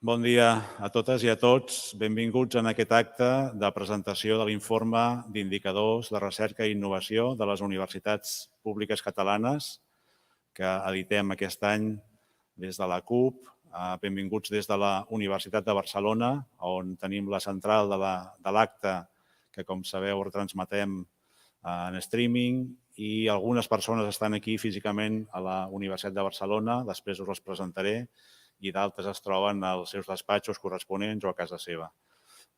Bon dia a totes i a tots. Benvinguts en aquest acte de presentació de l'informe d'indicadors de recerca i innovació de les universitats públiques catalanes que editem aquest any des de la CUP. Benvinguts des de la Universitat de Barcelona, on tenim la central de l'acte que, com sabeu, retransmetem en streaming, i algunes persones estan aquí físicament a la Universitat de Barcelona, després us les presentaré, i d'altres es troben als seus despatxos corresponents o a casa seva.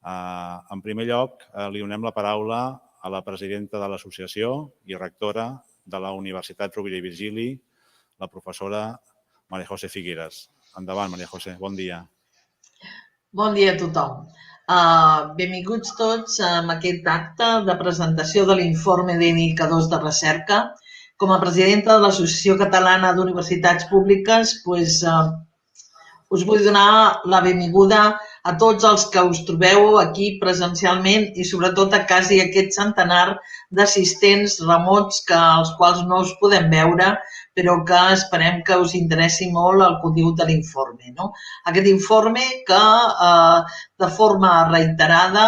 En primer lloc, li donem la paraula a la presidenta de l'associació i rectora de la Universitat Rovira i Virgili, la professora María José Figueras. Endavant, María José, bon dia. Bon dia a tothom. Benvinguts tots a aquest acte de presentació de l'informe d'indicadors de recerca. Com a presidenta de l'Associació Catalana d'Universitats Públiques, us vull donar la benvinguda a tots els que us trobeu aquí presencialment i sobretot a quasi aquest centenar d'assistents remots als quals no us podem veure, però que esperem que us interessi molt el contingut de l'informe. Aquest informe que de forma reiterada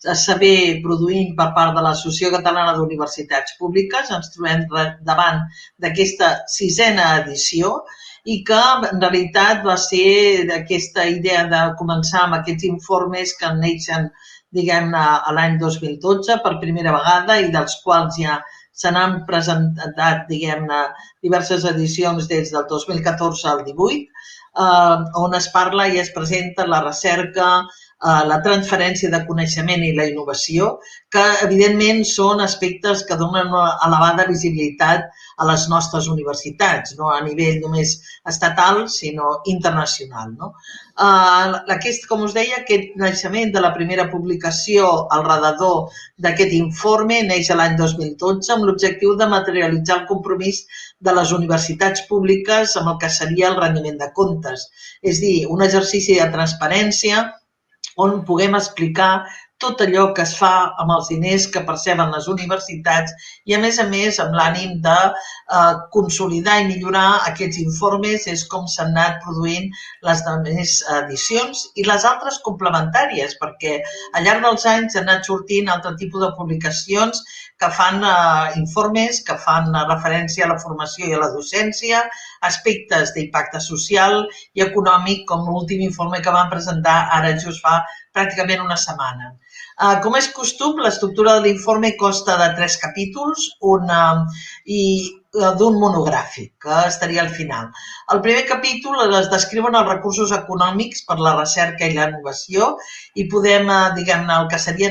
s'ha produint per part de l'Associació Catalana d'Universitats Públiques. Ens trobem davant d'aquesta 6a edició i que en realitat va ser aquesta idea de començar amb aquests informes que neixen, diguem-ne, l'any 2012 per primera vegada i dels quals ja se n'han presentat, diguem-ne, diverses edicions des del 2014 al 2018, on es parla i es presenta la recerca, la transferència de coneixement i la innovació, que evidentment són aspectes que donen una elevada visibilitat a les nostres universitats, no a nivell només estatal, sinó internacional. Com us deia, aquest naixement de la primera publicació al redador d'aquest informe neix l'any 2012 amb l'objectiu de materialitzar el compromís de les universitats públiques amb el que seria el rendiment de comptes, és a dir, un exercici de transparència on puguem explicar tot allò que es fa amb els diners que perceben les universitats i, a més, amb l'ànim de consolidar i millorar aquests informes. És com s'han anat produint les altres edicions i les altres complementàries, perquè al llarg dels anys han anat sortint altre tipus de publicacions que fan informes, que fan referència a la formació i a la docència, aspectes d'impacte social i econòmic, com l'últim informe que vam presentar ara just fa pràcticament una setmana. Com és costum, l'estructura de l'informe consta de 3 capítols i d'un monogràfic, que estaria al final. El primer capítol es descriuen els recursos econòmics per la recerca i la innovació i podem, diguem-ne,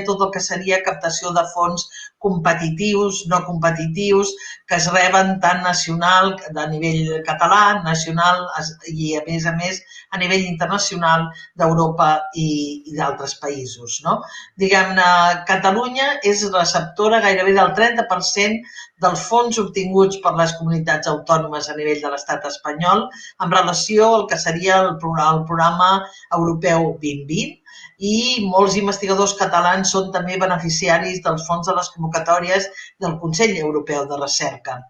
tot el que seria captació de fons competitius, no competitius, que es reben tant nacional, a nivell català, nacional i, a més, a nivell internacional d'Europa i d'altres països. Diguem-ne, Catalunya és receptora gairebé del 30% dels fons obtinguts per les comunitats autònomes a nivell de l'estat espanyol en relació al que seria el programa europeu 2020, i molts investigadors catalans són també beneficiaris dels fons de les convocatòries del Consell Europeu de Recerca,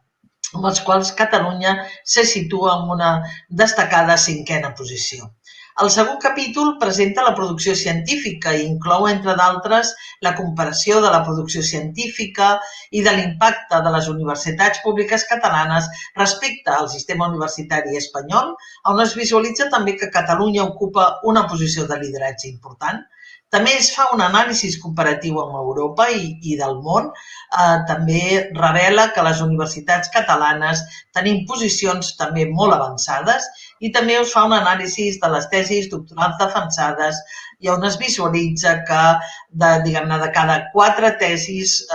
amb els quals Catalunya se situa en una destacada 5a posició. El segon capítol presenta la producció científica i inclou, entre d'altres, la comparació de la producció científica i de l'impacte de les universitats públiques catalanes respecte al sistema universitari espanyol, on es visualitza també que Catalunya ocupa una posició de lideratge important. També es fa un anàlisi comparatiu amb Europa i del món. També revela que les universitats catalanes tenim posicions també molt avançades i també es fa un anàlisi de les tesis doctorals defensades i on es visualitza que de cada 4 tesis,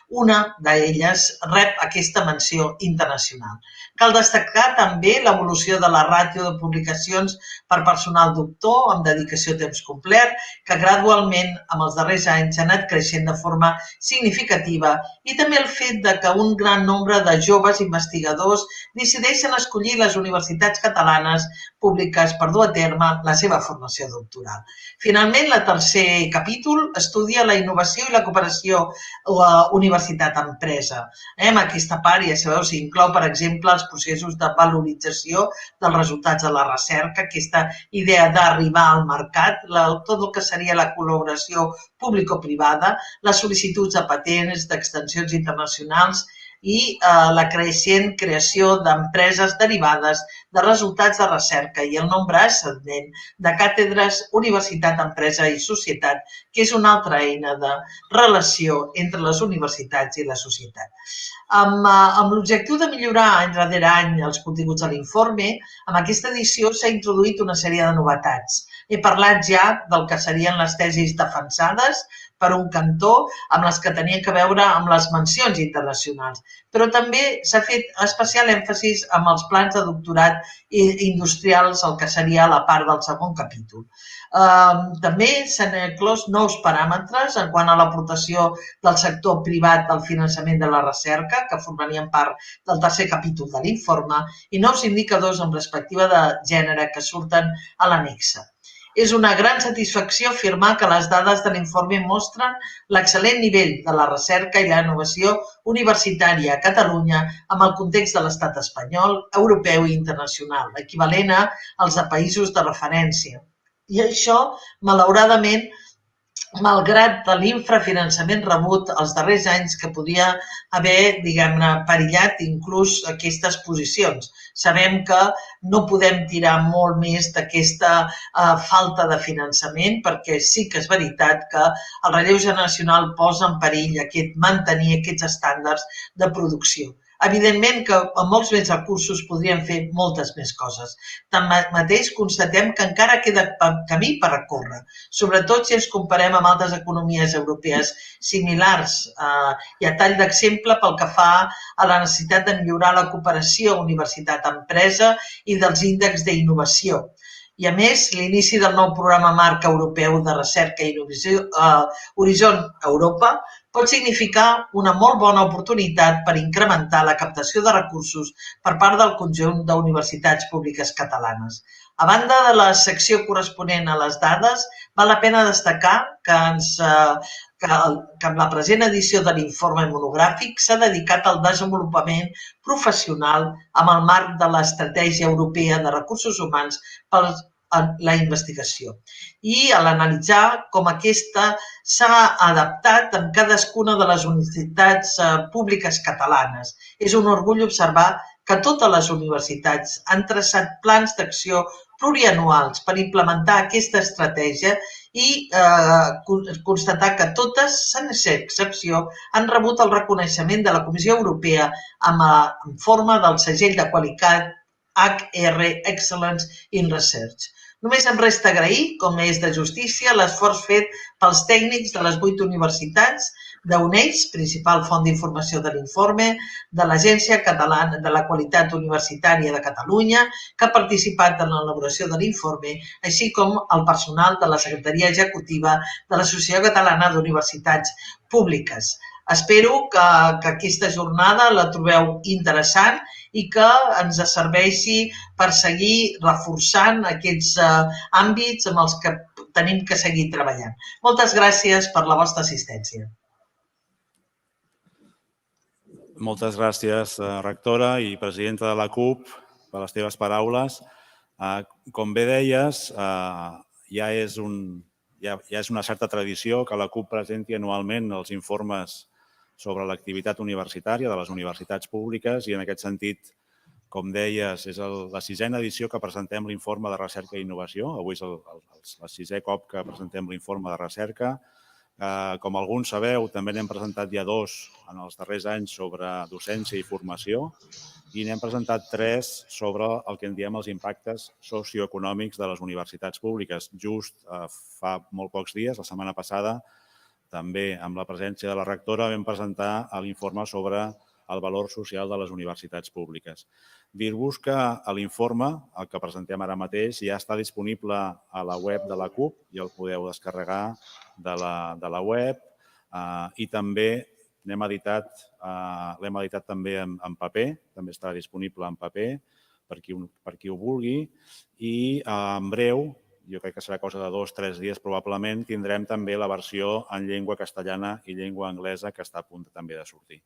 una d'elles rep aquesta menció internacional. Cal destacar també l'evolució de la ràtio de publicacions per personal doctor amb dedicació a temps complet, que gradualment, amb els darrers anys, ha anat creixent de forma significativa, i també el fet que un gran nombre de joves investigadors decideixen escollir les universitats catalanes públiques per dur a terme la seva formació doctoral. cultural. Finalment, el tercer capítol estudia la innovació i la cooperació universitat-empresa. En aquesta part, ja sabeu, s'inclou, per exemple, els processos de valorització dels resultats de la recerca, aquesta idea d'arribar al mercat, tot el que seria la col·laboració público-privada, les sol·licituds de patents, d'extensions internacionals i la creixent creació d'empreses derivades de resultats de recerca i el nombre ascendent de càtedres, universitat, empresa i societat, que és una altra eina de relació entre les universitats i la societat. Amb l'objectiu de millorar any darrere any els continguts de l'informe, amb aquesta edició s'ha introduït una sèrie de novetats. He parlat ja del que serien les tesis defensades, per un cantó, amb les que tenien que veure amb les mencions internacionals. Però també s'ha fet especial èmfasis amb els plans de doctorat industrials, el que seria la part del segon capítol. També s'han inclòs nous paràmetres en quant a l'aportació del sector privat del finançament de la recerca, que formarien part del tercer capítol de l'informe, i nous indicadors amb perspectiva de gènere que surten a l'annexa. És una gran satisfacció afirmar que les dades de l'informe mostren l'excel·lent nivell de la recerca i la innovació universitària a Catalunya amb el context de l'estat espanyol, europeu i internacional, equivalent als de països de referència. I això, malauradament, malgrat l'infrafinançament rebut els darrers anys que podria haver, diguem-ne, perillat inclús aquestes posicions. Sabem que no podem tirar molt més d'aquesta falta de finançament perquè sí que és veritat que el relleu generacional posa en perill mantenir aquests estàndards de producció. Evidentment que amb molts més recursos podríem fer moltes més coses. Tanmateix, constatem que encara queda camí per recórrer, sobretot si ens comparem amb altres economies europees similars i a tall d'exemple pel que fa a la necessitat de millorar la cooperació universitat-empresa i dels índexs d'innovació. I, a més, l'inici del nou programa marc europeu de recerca i innovació Horizon Europa pot significar una molt bona oportunitat per incrementar la captació de recursos per part del conjunt d'universitats públiques catalanes. A banda de la secció corresponent a les dades, val la pena destacar que amb la present edició de l'informe monogràfic s'ha dedicat al desenvolupament professional amb el marc de l'Estratègia Europea de Recursos Humans per la investigació i a l'analitzar com aquesta s'ha adaptat en cadascuna de les universitats públiques catalanes. És un orgull observar que totes les universitats han traçat plans d'acció plurianuals per implementar aquesta estratègia i constatar que totes, sense excepció, han rebut el reconeixement de la Comissió Europea en forma del segell de qualitat HR Excellence in Research. Només em resta agrair, com és de justícia, l'esforç fet pels tècnics de les 8 universitats, d'UNEIS, principal font d'informació de l'informe, de l'Agència Catalana de la Qualitat Universitària de Catalunya, que ha participat en l'elaboració de l'informe, així com el personal de la Secretaria Executiva de l'Associació Catalana d'Universitats Públiques. Espero que aquesta jornada la trobeu interessant i que ens serveixi per seguir reforçant aquests àmbits amb els que tenim que seguir treballant. Moltes gràcies per la vostra assistència. Moltes gràcies, rectora i presidenta de la CUP, per les teves paraules. Com bé deies, ja és una certa tradició que la CUP presenti anualment els informes sobre l'activitat universitària de les universitats públiques i, en aquest sentit, com deies, és la 6a edició que presentem l'informe de recerca i innovació. Avui és el 6è cop que presentem l'informe de recerca. Com alguns sabeu, també n'hem presentat ja 2 en els darrers anys sobre docència i formació i n'hem presentat 3 sobre el que en diem els impactes socioeconòmics de les universitats públiques. Just fa molt pocs dies, la setmana passada, també amb la presència de la rectora, vam presentar l'informe sobre el valor social de les universitats públiques. Dir-vos que l'informe, el que presentem ara mateix, ja està disponible a la web de la CUP, ja el podeu descarregar de la web i també l'hem editat també en paper, també estarà disponible en paper per qui ho vulgui i en breu jo crec que serà cosa de 2 o 3 dies probablement, tindrem també la versió en llengua castellana i llengua anglesa que està a punt també de sortir.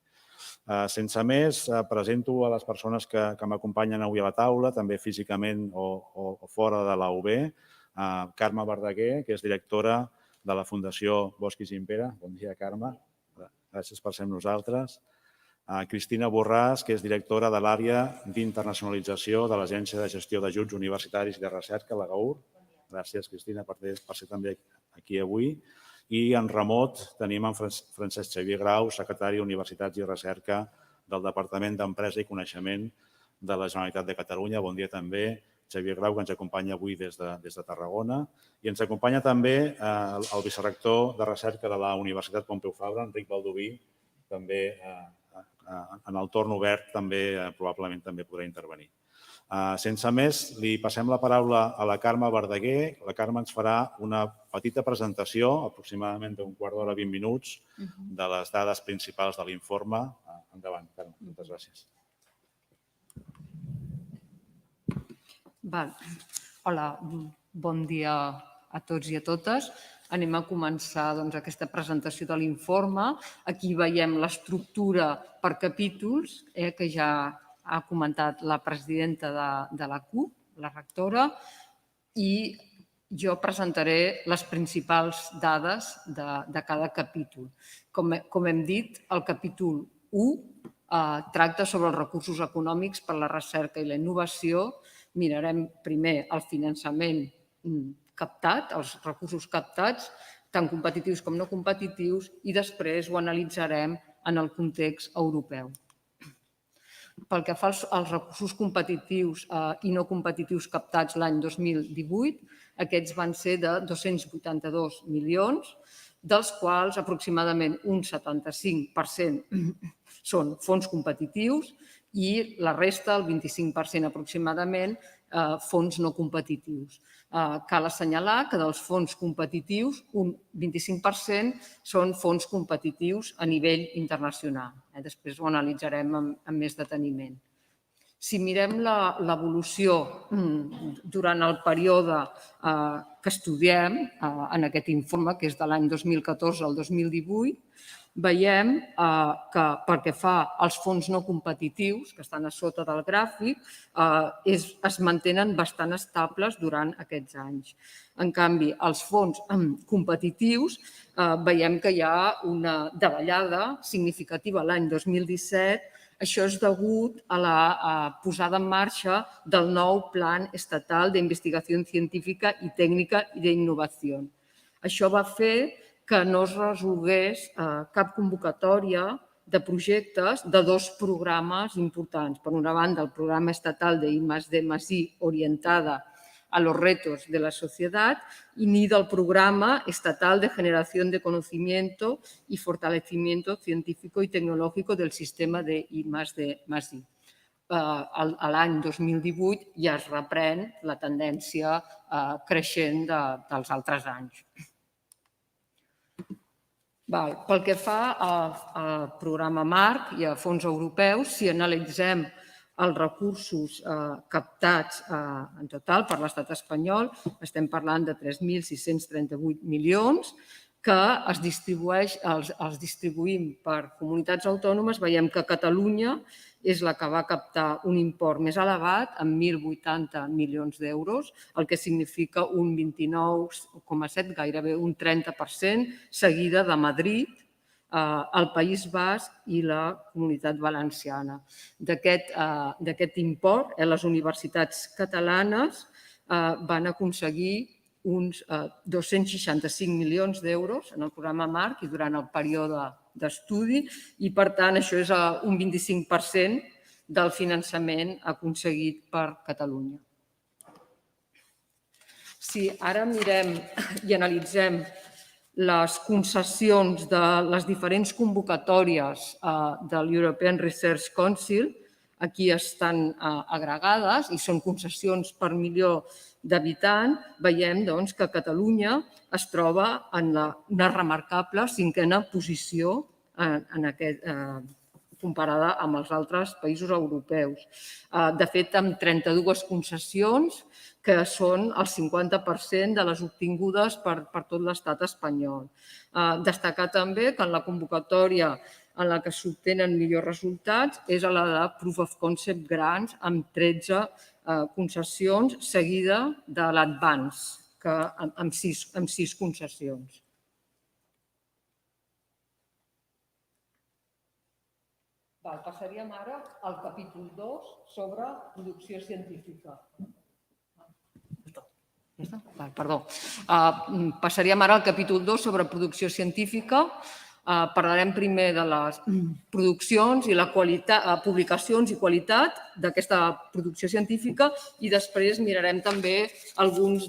Sense més, presento a les persones que m'acompanyen avui a la taula, també físicament o fora de la UB, Carme Verdaguer, que és directora de la Fundació Bosch i Gimpera. Bon dia, Carme. Gràcies per ser amb nosaltres. Cristina Borràs, que és directora de l'àrea d'internacionalització de l'Agència de Gestió d'Ajuts Universitaris i de Recerca, l'AGAUR. Gràcies, Cristina, per ser també aquí avui. I en remot tenim en Francesc Xavier Grau, secretari d'Universitats i Recerca del Departament d'Empresa i Coneixement de la Generalitat de Catalunya. Bon dia també, Xavier Grau, que ens acompanya avui des de Tarragona. I ens acompanya també el vicerector de Recerca de la Universitat Pompeu Fabra, Enric Baldoví, també en el torn obert probablement també podrà intervenir. Sense més, li passem la paraula a la Carme Verdaguer. La Carme ens farà una petita presentació, aproximadament d'un quart d'hora, 20 minuts, de les dades principals de l'informe. Endavant, Carme. Moltes gràcies. Hola, bon dia a tots i a totes. Anem a començar aquesta presentació de l'informe. Aquí veiem l'estructura per capítols, que ja ha comentat la presidenta de la CUP, la rectora, i jo presentaré les principals dades de cada capítol. Com hem dit, el capítol 1 tracta sobre els recursos econòmics per a la recerca i la innovació. Mirarem primer el finançament captat, els recursos captats, tant competitius com no competitius, i després ho analitzarem en el context europeu. Pel que fa als recursos competitius i no competitius captats l'any 2018, aquests van ser de 282 milions, dels quals aproximadament un 75% són fons competitius i la resta, el 25% aproximadament, fons no competitius. Cal assenyalar que dels fons competitius, un 25% són fons competitius a nivell internacional. Després ho analitzarem amb més deteniment. Si mirem l'evolució durant el període que estudiem en aquest informe, que és de l'any 2014 al 2018, veiem que pel que fa als fons no competitius, que estan a sota del gràfic, es mantenen bastant estables durant aquests anys. En canvi, els fons competitius veiem que hi ha una davallada significativa l'any 2017. Això és degut a la posada en marxa del nou Plan Estatal de Investigación Científica y Técnica y de Innovación. Això va fer que no es resolgués cap convocatòria de projectes de dos programes importants. Per una banda, el programa estatal de I+D+I orientada a los retos de la sociedad y ni del programa estatal de generación de conocimiento y fortalecimiento científico y tecnológico del sistema de I+D+I. A l'any 2018 ja es reprèn la tendència creixent dels altres anys. Pel que fa al programa Marc i a fons europeus, si analitzem els recursos captats en total per l'estat espanyol, estem parlant de 3.638 milions, que els distribuïm per comunitats autònomes. Veiem que Catalunya és la que va captar un import més elevat, amb 1.080 milions d'euros, el que significa un 29,7%, gairebé un 30%, seguida de Madrid, el País Basc i la Comunitat Valenciana. D'aquest import, les universitats catalanes van aconseguir uns 265 milions d'euros en el programa Marc i durant el període d'estudi i, per tant, això és un 25% del finançament aconseguit per Catalunya. Si ara mirem i analitzem les concessions de les diferents convocatòries de l'European Research Council, aquí estan agregades i són concessions per milió d'habitants, veiem que Catalunya es troba en una remarcable cinquena posició en comparada amb els altres països europeus. De fet, amb 32 concessions, que són el 50% de les obtingudes per tot l'estat espanyol. Destacar també que en la convocatòria en la que s'obtenen millors resultats és a la de Proof of Concept Grants, amb 13 concessions, seguida de l'Advance, amb 6 concessions. Passaríem ara al capítol 2 sobre producció científica. Perdó. Passaríem ara al capítol 2 sobre producció científica. Parlarem primer de les produccions i la qualitat, publicacions i qualitat d'aquesta producció científica i després mirarem també algunes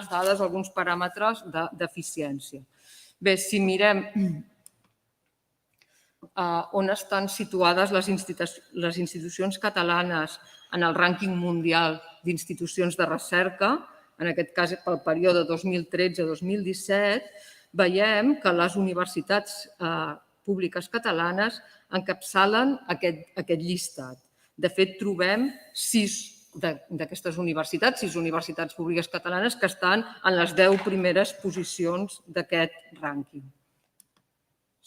dades, alguns paràmetres d'eficiència. Bé, si mirem on estan situades les institucions catalanes en el rànquing mundial d'institucions de recerca, en aquest cas pel període 2013-2017, veiem que les universitats públiques catalanes encapçalen aquest llistat. De fet, trobem 6 d'aquestes universitats, 6 universitats públiques catalanes que estan en les 10 primeres posicions d'aquest rànquing.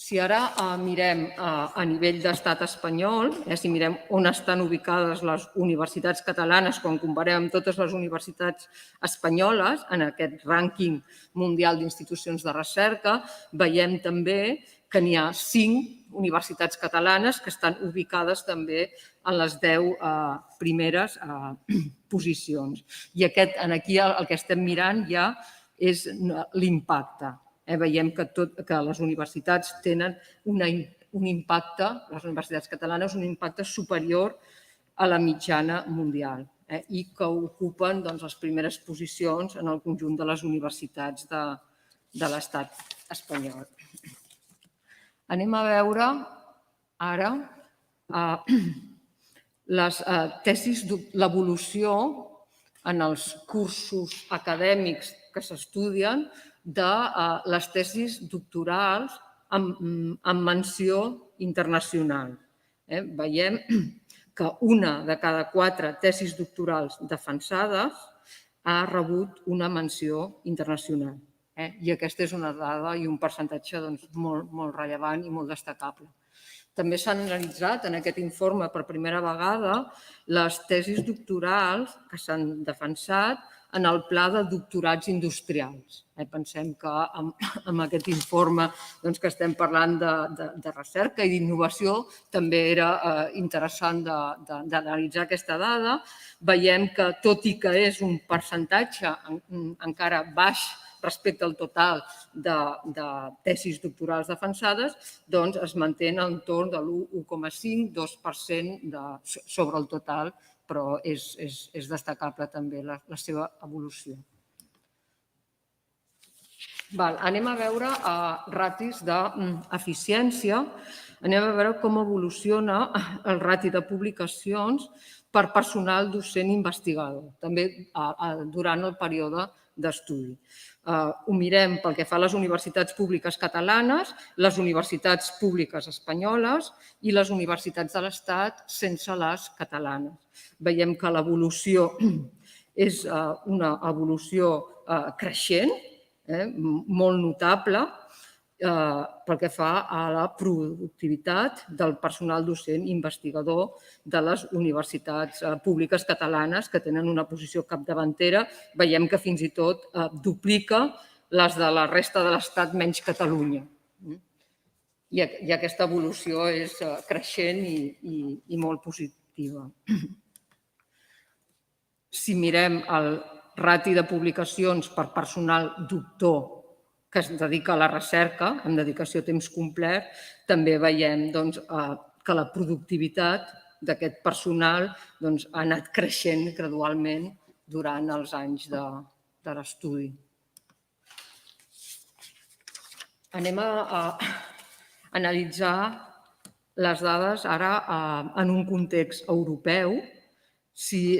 Si ara mirem a nivell d'estat espanyol, si mirem on estan ubicades les universitats catalanes quan comparem amb totes les universitats espanyoles en aquest rànquing mundial d'institucions de recerca, veiem també que n'hi ha 5 universitats catalanes que estan ubicades també en les 10 primeres posicions. I aquí el que estem mirant ja és l'impacte. Veiem que les universitats tenen un impacte, les universitats catalanes, un impacte superior a la mitjana mundial i que ocupen les primeres posicions en el conjunt de les universitats de l'estat espanyol. Anem a veure ara les tesis, l'evolució en els cursos acadèmics que s'estudien de les tesis doctorals amb menció internacional. Veiem que una de cada 4 tesis doctorals defensades ha rebut una menció internacional. I aquesta és una dada i un percentatge molt rellevant i molt destacable. També s'han analitzat en aquest informe per primera vegada les tesis doctorals que s'han defensat en el pla de doctorats industrials. Pensem que amb aquest informe que estem parlant de recerca i d'innovació també era interessant d'analitzar aquesta dada. Veiem que, tot i que és un percentatge encara baix respecte al total de tesis doctorals defensades, es manté entorn de l'1,5-2% sobre el total, però és destacable també la seva evolució. Anem a veure ratis d'eficiència. Anem a veure com evoluciona el rati de publicacions per personal docent investigador, també durant el període d'estudi. Ho mirem pel que fa a les universitats públiques catalanes, les universitats públiques espanyoles i les universitats de l'Estat sense les catalanes. Veiem que l'evolució és una evolució creixent, molt notable, pel que fa a la productivitat del personal docent investigador de les universitats públiques catalanes que tenen una posició capdavantera. Veiem que fins i tot duplica les de la resta de l'Estat menys Catalunya. I aquesta evolució és creixent i molt positiva. Si mirem el rati de publicacions per personal doctor que es dedica a la recerca, amb dedicació a temps complet, també veiem que la productivitat d'aquest personal ha anat creixent gradualment durant els anys de l'estudi. Anem a analitzar les dades ara en un context europeu. Si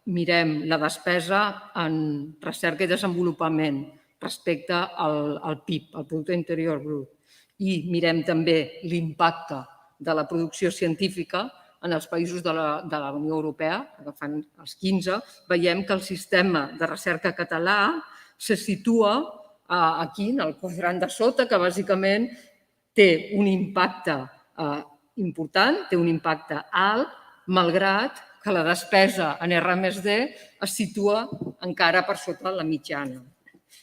mirem la despesa en recerca i desenvolupament respecte al PIB, al Producte Interior Brut, i mirem també l'impacte de la producció científica en els països de la Unió Europea, agafant els 15, veiem que el sistema de recerca català se situa aquí, en el quadrant de sota, que bàsicament té un impacte important, té un impacte alt, malgrat que la despesa en R+D es situa encara per sota la mitjana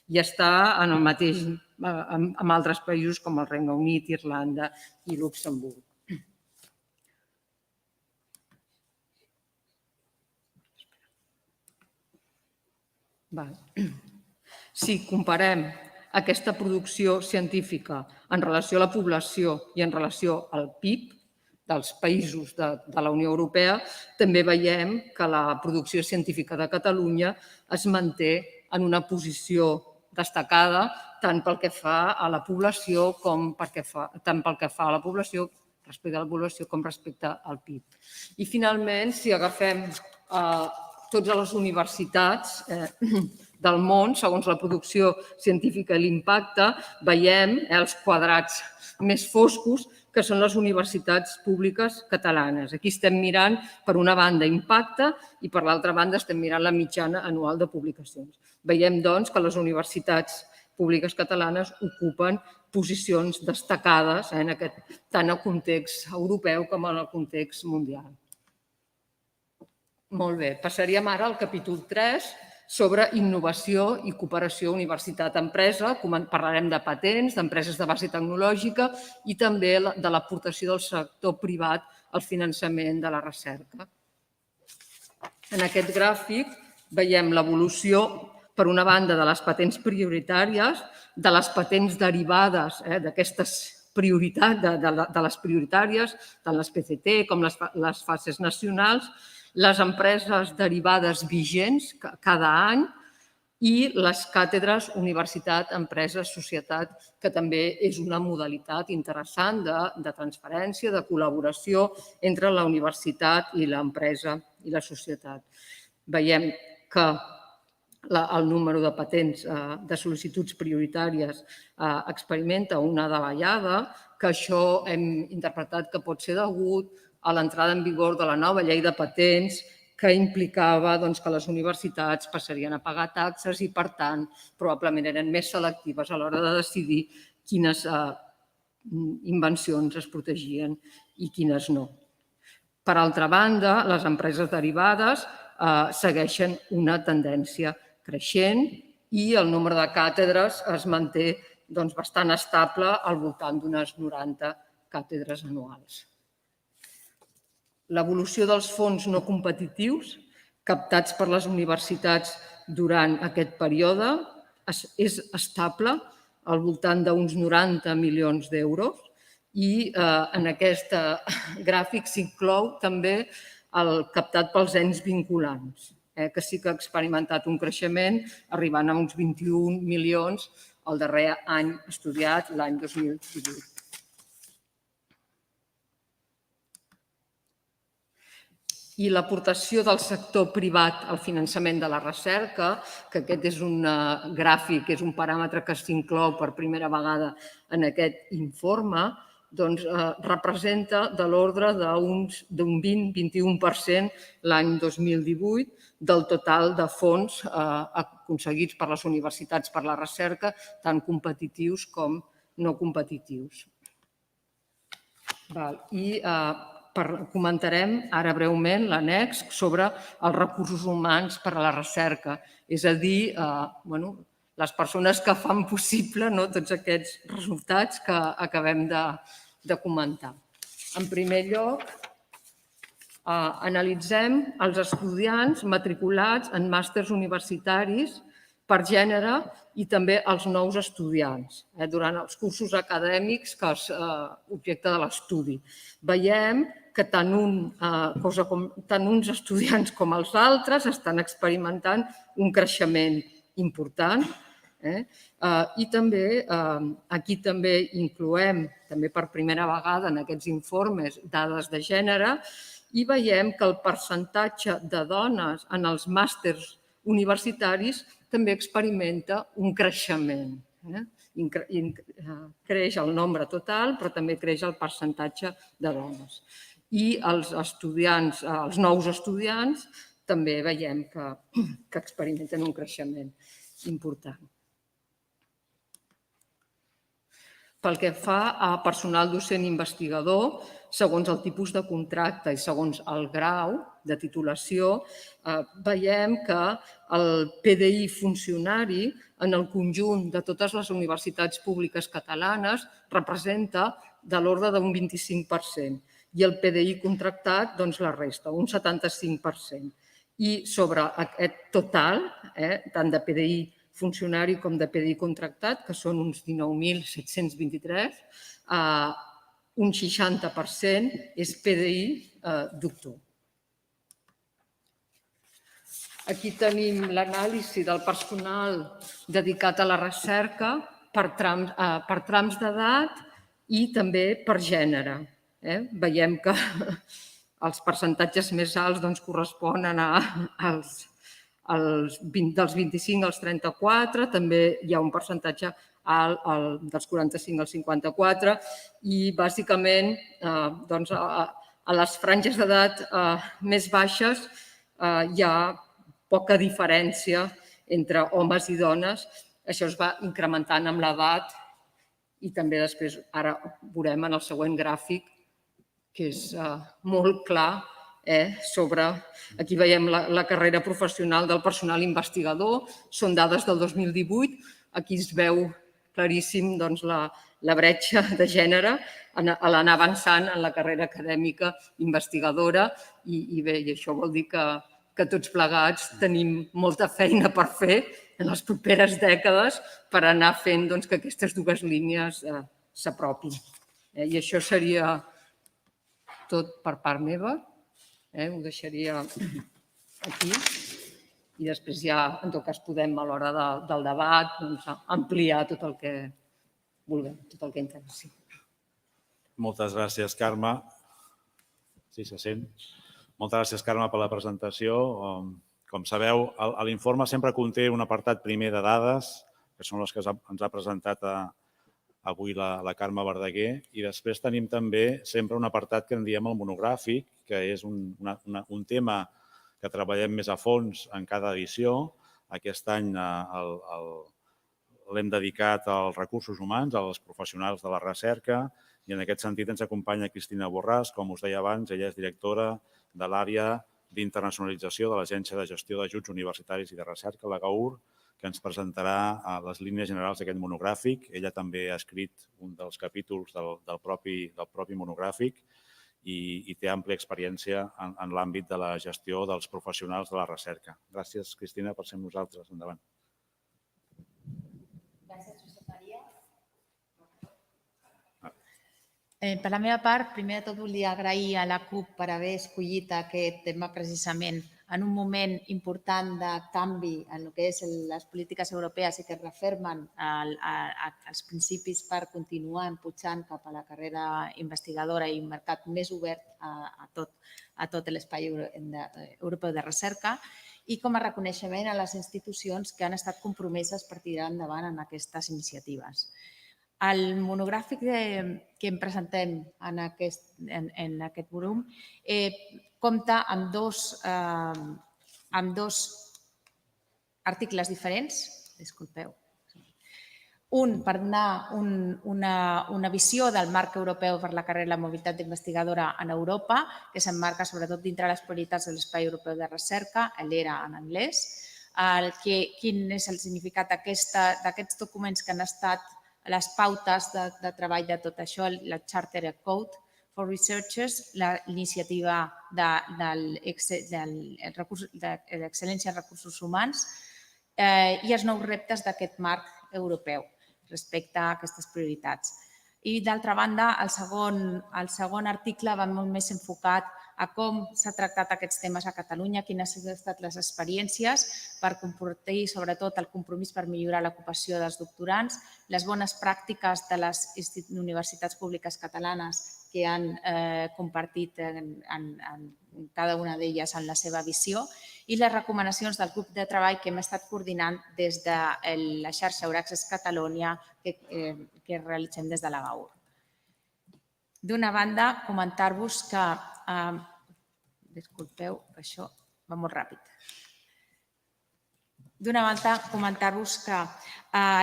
i està en el mateix amb altres països com el Regne Unit, Irlanda i Luxemburg. Si comparem aquesta producció científica en relació a la població i en relació al PIB dels països de la Unió Europea, també veiem que la producció científica de Catalunya es manté en una posició destacada tant pel que fa a la població respecte a la població com respecte al PIB. I finalment, si agafem totes les universitats del món, segons la producció científica i l'impacte, veiem els quadrats més foscos, que són les universitats públiques catalanes. Aquí estem mirant, per una banda, impacte i, per l'altra banda, estem mirant la mitjana anual de publicacions. Veiem, doncs, que les universitats públiques catalanes ocupen posicions destacades tant al context europeu com en el context mundial. Molt bé, passaríem ara al capítol 3 sobre innovació i cooperació universitat-empresa. Parlarem de patents, d'empreses de base tecnològica i també de l'aportació del sector privat al finançament de la recerca. En aquest gràfic veiem l'evolució, per una banda, de les patents prioritàries, de les patents derivades d'aquestes prioritats, de les prioritàries, tant les PCT com les fases nacionals, les empreses derivades vigents cada any i les càtedres universitat, empresa, societat, que també és una modalitat interessant de transferència, de col·laboració entre la universitat i l'empresa i la societat. Veiem que el número de patents de sol·licituds prioritàries experimenta una davallada, que això hem interpretat que pot ser degut a l'entrada en vigor de la nova llei de patents, que implicava que les universitats passarien a pagar taxes i, per tant, probablement eren més selectives a l'hora de decidir quines invencions es protegien i quines no. Per altra banda, les empreses derivades segueixen una tendència creixent i el nombre de càtedres es manté bastant estable al voltant d'unes 90 càtedres anuals. L'evolució dels fons no competitius captats per les universitats durant aquest període és estable, al voltant d'uns 90 milions d'euros, i en aquest gràfic s'inclou també el captat pels ens vinculants, que sí que ha experimentat un creixement, arribant a uns 21 milions el darrer any estudiat, l'any 2018. I l'aportació del sector privat al finançament de la recerca, que aquest és un gràfic, és un paràmetre que s'inclou per primera vegada en aquest informe, representa de l'ordre d'un 20-21% l'any 2018 del total de fons aconseguits per les universitats per la recerca, tant competitius com no competitius. I comentarem ara breument l'annex sobre els recursos humans per a la recerca, és a dir, les persones que fan possible tots aquests resultats que acabem de comentar. En primer lloc, analitzem els estudiants matriculats en màsters universitaris per gènere i també els nous estudiants durant els cursos acadèmics que és objecte de l'estudi. Veiem que tant uns estudiants com els altres estan experimentant un creixement important i també aquí també incloem, també per primera vegada en aquests informes, dades de gènere i veiem que el percentatge de dones en els màsters universitaris també experimenta un creixement. creix el nombre total, però també creix el percentatge de dones. I els nous estudiants també veiem que experimenten un creixement important. Pel que fa a personal docent investigador, segons el tipus de contracte i segons el grau de titulació, veiem que el PDI funcionari en el conjunt de totes les universitats públiques catalanes representa de l'ordre d'un 25% i el PDI contractat, doncs la resta, un 75%. I sobre aquest total, tant de PDI funcionari com de PDI contractat, que són uns 19.723, un 60% és PDI doctor. Aquí tenim l'anàlisi del personal dedicat a la recerca per trams d'edat i també per gènere. Veiem que els percentatges més alts corresponen dels 25 als 34, també hi ha un percentatge alt dels 45 als 54 i bàsicament a les franges d'edat més baixes hi ha poca diferència entre homes i dones. Això es va incrementant amb l'edat i també després, ara veurem en el següent gràfic, que és molt clar sobre... Aquí veiem la carrera professional del personal investigador, són dades del 2018, aquí es veu claríssim la bretxa de gènere a l'anar avançant en la carrera acadèmica investigadora i bé, i això vol dir que tots plegats tenim molta feina per fer en les properes dècades per anar fent que aquestes dues línies s'apropin. I això seria tot per part meva. Ho deixaria aquí i després ja, en tot cas, podem a l'hora del debat ampliar tot el que vulguem, tot el que interessi. Moltes gràcies, Carme. Sí, se sent. Moltes gràcies, Carme, per la presentació. Com sabeu, l'informe sempre conté un apartat primer de dades, que són les que ens ha presentat avui la Carme Verdaguer, i després tenim també sempre un apartat que en diem el monogràfic, que és un tema que treballem més a fons en cada edició. Aquest any l'hem dedicat als recursos humans, als professionals de la recerca, i en aquest sentit ens acompanya Cristina Borràs, com us deia abans, ella és directora de l'àrea d'internacionalització de l'Agència de Gestió d'Ajuts Universitaris i de Recerca, la GAUR, que ens presentarà les línies generals d'aquest monogràfic. Ella també ha escrit un dels capítols del propi monogràfic i té àmplia experiència en l'àmbit de la gestió dels professionals de la recerca. Gràcies, Cristina, per ser amb nosaltres. Endavant. Gràcies, Josep Maria. Per la meva part, primer de tot volia agrair a la CUP per haver escollit aquest tema precisament en un moment important de canvi en el que és les polítiques europees i que refermen els principis per continuar empujant cap a la carrera investigadora i un mercat més obert a tot l'espai europeu de recerca i com a reconeixement a les institucions que han estat compromeses per tirar endavant en aquestes iniciatives. El monogràfic que em presentem en aquest volum compta amb dos articles diferents, disculpeu. Un per donar una visió del marc europeu per la carrera i la mobilitat investigadora en Europa, que s'emmarca sobretot dintre les prioritats de l'Espai Europeu de Recerca, l'ERA en anglès, quin és el significat d'aquests documents que han estat les pautes de treball de tot això, la Charter Code for Researchers, l'iniciativa de l'excel·lència en recursos humans i els nous reptes d'aquest marc europeu respecte a aquestes prioritats. I, d'altra banda, el segon article va molt més enfocat a com s'ha tractat aquests temes a Catalunya, quines han estat les experiències per comportar, sobretot, el compromís per millorar l'ocupació dels doctorants, les bones pràctiques de les universitats públiques catalanes que han compartit en cada una d'elles en la seva visió i les recomanacions del grup de treball que hem estat coordinant des de la xarxa Euraccess Catalonia que realitzem des de l'AGAUR. D'una banda, comentar-vos que... Disculpeu, que això va molt ràpid. D'una banda, comentar-vos que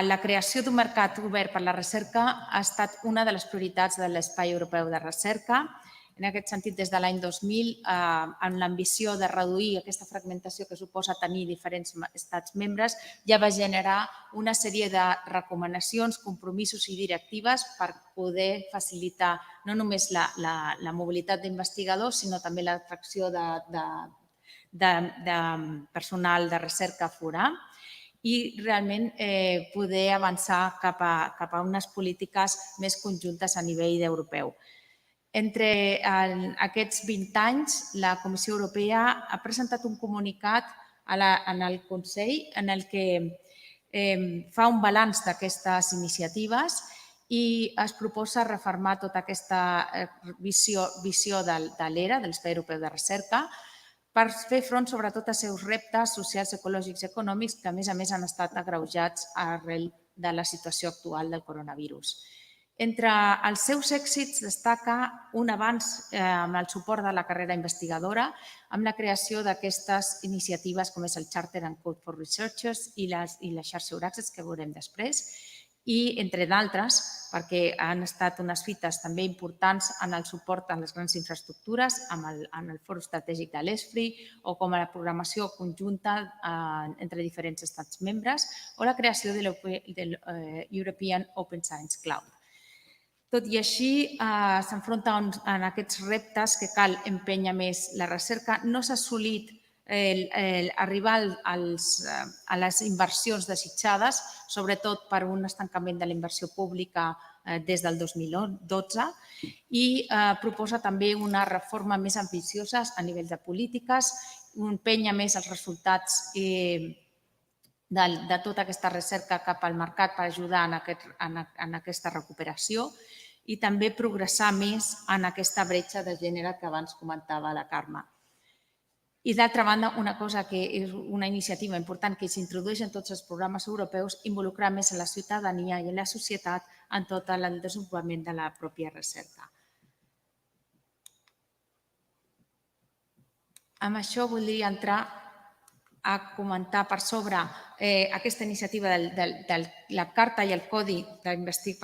la creació d'un mercat obert per la recerca ha estat una de les prioritats de l'Espai Europeu de Recerca. En aquest sentit, des de l'any 2000, amb l'ambició de reduir aquesta fragmentació que suposa tenir diferents estats membres, ja va generar una sèrie de recomanacions, compromisos i directives per poder facilitar no només la mobilitat d'investigadors, sinó també l'atracció de personal de recerca forà i realment poder avançar cap a unes polítiques més conjuntes a nivell europeu. Entre aquests 20 anys, la Comissió Europea ha presentat un comunicat en el Consell en el que fa un balanç d'aquestes iniciatives i es proposa refermar tota aquesta visió de l'ERA, de l'Espai Europeu de Recerca, per fer front sobretot als seus reptes socials, ecològics i econòmics que, a més han estat agreujats arrel de la situació actual del coronavirus. Entre els seus èxits destaca un avanç amb el suport de la carrera investigadora, amb la creació d'aquestes iniciatives com és el Charter and Code for Researchers i la xarxa Euraccess, que veurem després, i entre d'altres, perquè han estat unes fites també importants en el suport a les grans infraestructures, en el Fòrum Estratègic de l'ESFRI o com a la programació conjunta entre diferents estats membres o la creació de l'European Open Science Cloud. Tot i així, s'enfronta a aquests reptes que cal empènyer més la recerca. No s'ha assolit arribar a les inversions desitjades, sobretot per un estancament de la inversió pública des del 2012 i proposa també una reforma més ambiciosa a nivell de polítiques, empènyer més els resultats de tota aquesta recerca cap al mercat per ajudar en aquesta recuperació i també progressar més en aquesta bretxa de gènere que abans comentava la Carme. I d'altra banda, una cosa que és una iniciativa important que s'introdueix en tots els programes europeus, involucrar més a la ciutadania i a la societat en tot el desenvolupament de la pròpia recerca. Amb això voldria entrar a comentar per sobre aquesta iniciativa de la Carta i el Codi per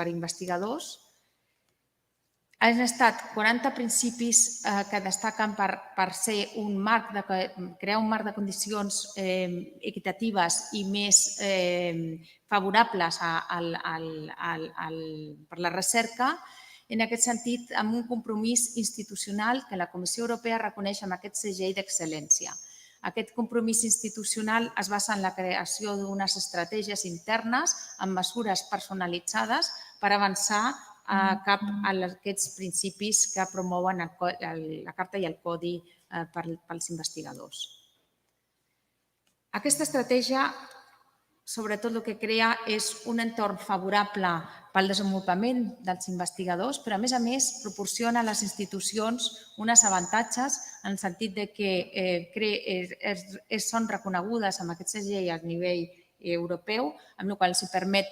investigadors. Han estat 40 principis que destaquen per ser crear un marc de condicions equitatives i més favorables per la recerca, en aquest sentit, amb un compromís institucional que la Comissió Europea reconeix amb aquest segell d'excel·lència. Aquest compromís institucional es basa en la creació d'unes estratègies internes amb mesures personalitzades per avançar cap a aquests principis que promouen la Carta i el Codi pels investigadors. Aquesta estratègia, sobretot el que crea és un entorn favorable pel desenvolupament dels investigadors, però a més proporciona a les institucions uns avantatges en el sentit que són reconegudes amb aquest segell a nivell europeu, amb la qual cosa els permet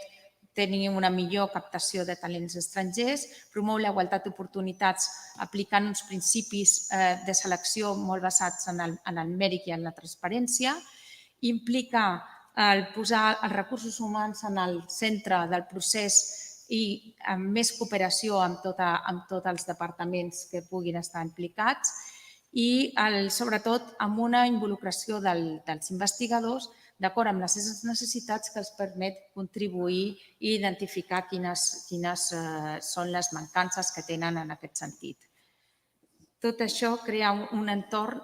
tenir una millor captació de talents estrangers, promou la igualtat d'oportunitats aplicant uns principis de selecció molt basats en el mèrit i en la transparència, implica posar els recursos humans en el centre del procés i amb més cooperació amb tots els departaments que puguin estar implicats i, sobretot, amb una involucració dels investigadors d'acord amb les seves necessitats que els permet contribuir i identificar quines són les mancances que tenen en aquest sentit. Tot això crea un entorn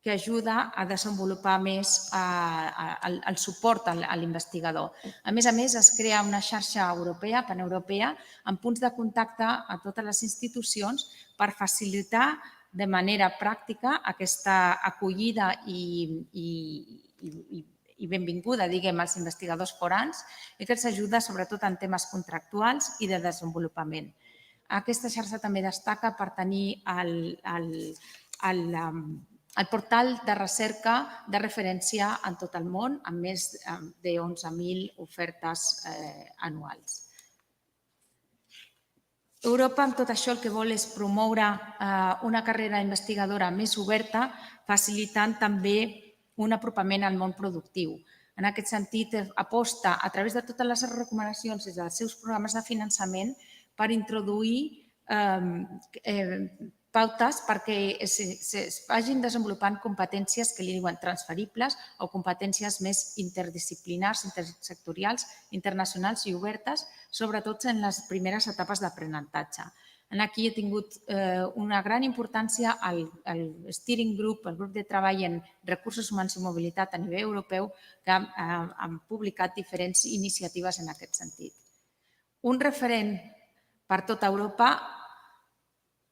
que ajuda a desenvolupar més el suport a l'investigador. A més, es crea una xarxa europea, paneuropea, amb punts de contacte a totes les institucions per facilitar de manera pràctica aquesta acollida i benvinguda, diguem, als investigadors forans i que els ajuda sobretot en temes contractuals i de desenvolupament. Aquesta xarxa també destaca per tenir el portal de recerca de referència en tot el món, amb més de 11.000 ofertes anuals. Europa, amb tot això, el que vol és promoure una carrera investigadora més oberta, facilitant també un apropament al món productiu. En aquest sentit, aposta a través de totes les recomanacions des dels seus programes de finançament per introduir pautes perquè es vagin desenvolupant competències que li diuen transferibles o competències més interdisciplinars, intersectorials, internacionals i obertes, sobretot en les primeres etapes d'aprenentatge. Aquí ha tingut una gran importància el Steering Group, el grup de treball en recursos humans i mobilitat a nivell europeu, que han publicat diferents iniciatives en aquest sentit. Un referent per tota Europa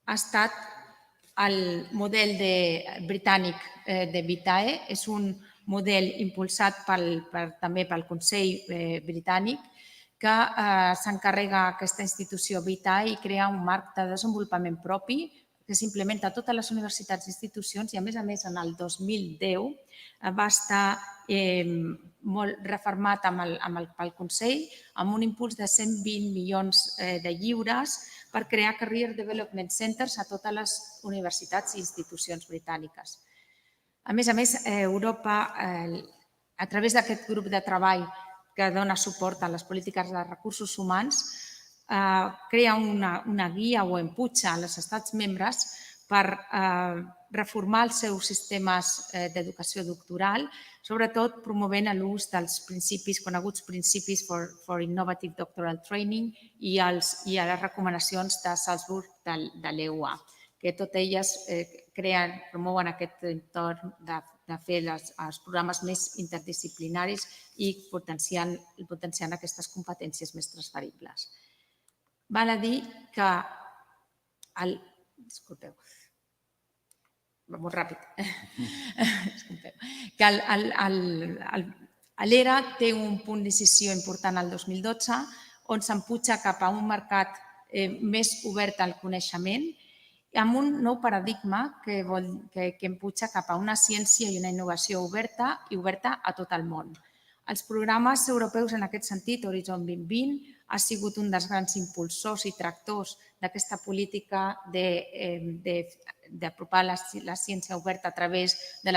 ha estat el model britànic de Vitae. És un model impulsat també pel Consell britànic que s'encarrega aquesta institució Vitae i crea un marc de desenvolupament propi que s'implementa a totes les universitats i institucions i, a més, en el 2010 va estar molt reformat pel Consell amb un impuls de 120 milions de lliures per crear Career Development Centers a totes les universitats i institucions britàniques. A més, Europa, a través d'aquest grup de treball que dona suport a les polítiques de recursos humans, crea una guia o impulsa als estats membres per reformar els seus sistemes d'educació doctoral, sobretot promovent l'ús dels coneguts principis for Innovative Doctoral Training i a les recomanacions de Salzburg de l'EUA, que totes elles promouen aquest entorn de fer els programes més interdisciplinaris i potenciant aquestes competències més transferibles. Val a dir que disculpeu, molt ràpid, que l'ERA té un punt decisió important el 2012 on s'empuja cap a un mercat més obert al coneixement amb un nou paradigma que empuja cap a una ciència i una innovació oberta i oberta a tot el món. Els programes europeus en aquest sentit, Horizon 2020, ha sigut un dels grans impulsors i tractors d'aquesta política d'apropar la ciència oberta a través de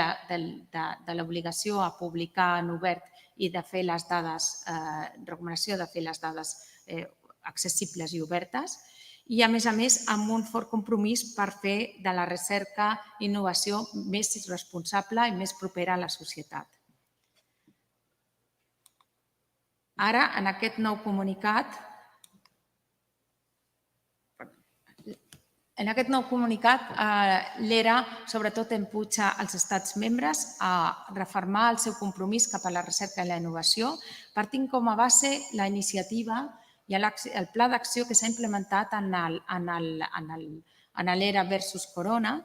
l'obligació a publicar en obert i de fer les dades, recomanació de fer les dades accessibles i obertes, i, a més, amb un fort compromís per fer de la recerca i innovació més responsable i més propera a la societat. Ara, en aquest nou comunicat, l'ERA sobretot empuja els estats membres a refermar el seu compromís cap a la recerca i la innovació, partint com a base la iniciativa i el pla d'acció que s'ha implementat en l'ERA versus Corona,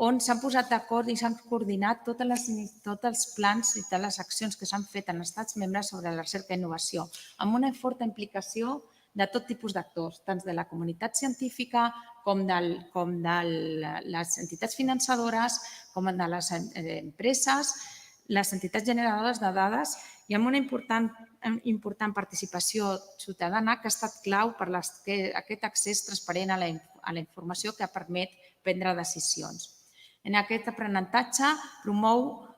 on s'han posat d'acord i s'han coordinat tots els plans i totes les accions que s'han fet en els estats membres sobre la recerca i innovació, amb una forta implicació de tot tipus d'actors, tant de la comunitat científica com de les entitats finançadores, com de les empreses, les entitats generadores de dades i amb una important participació ciutadana que ha estat clau per aquest accés transparent a la informació que permet prendre decisions. En aquest aprenentatge promou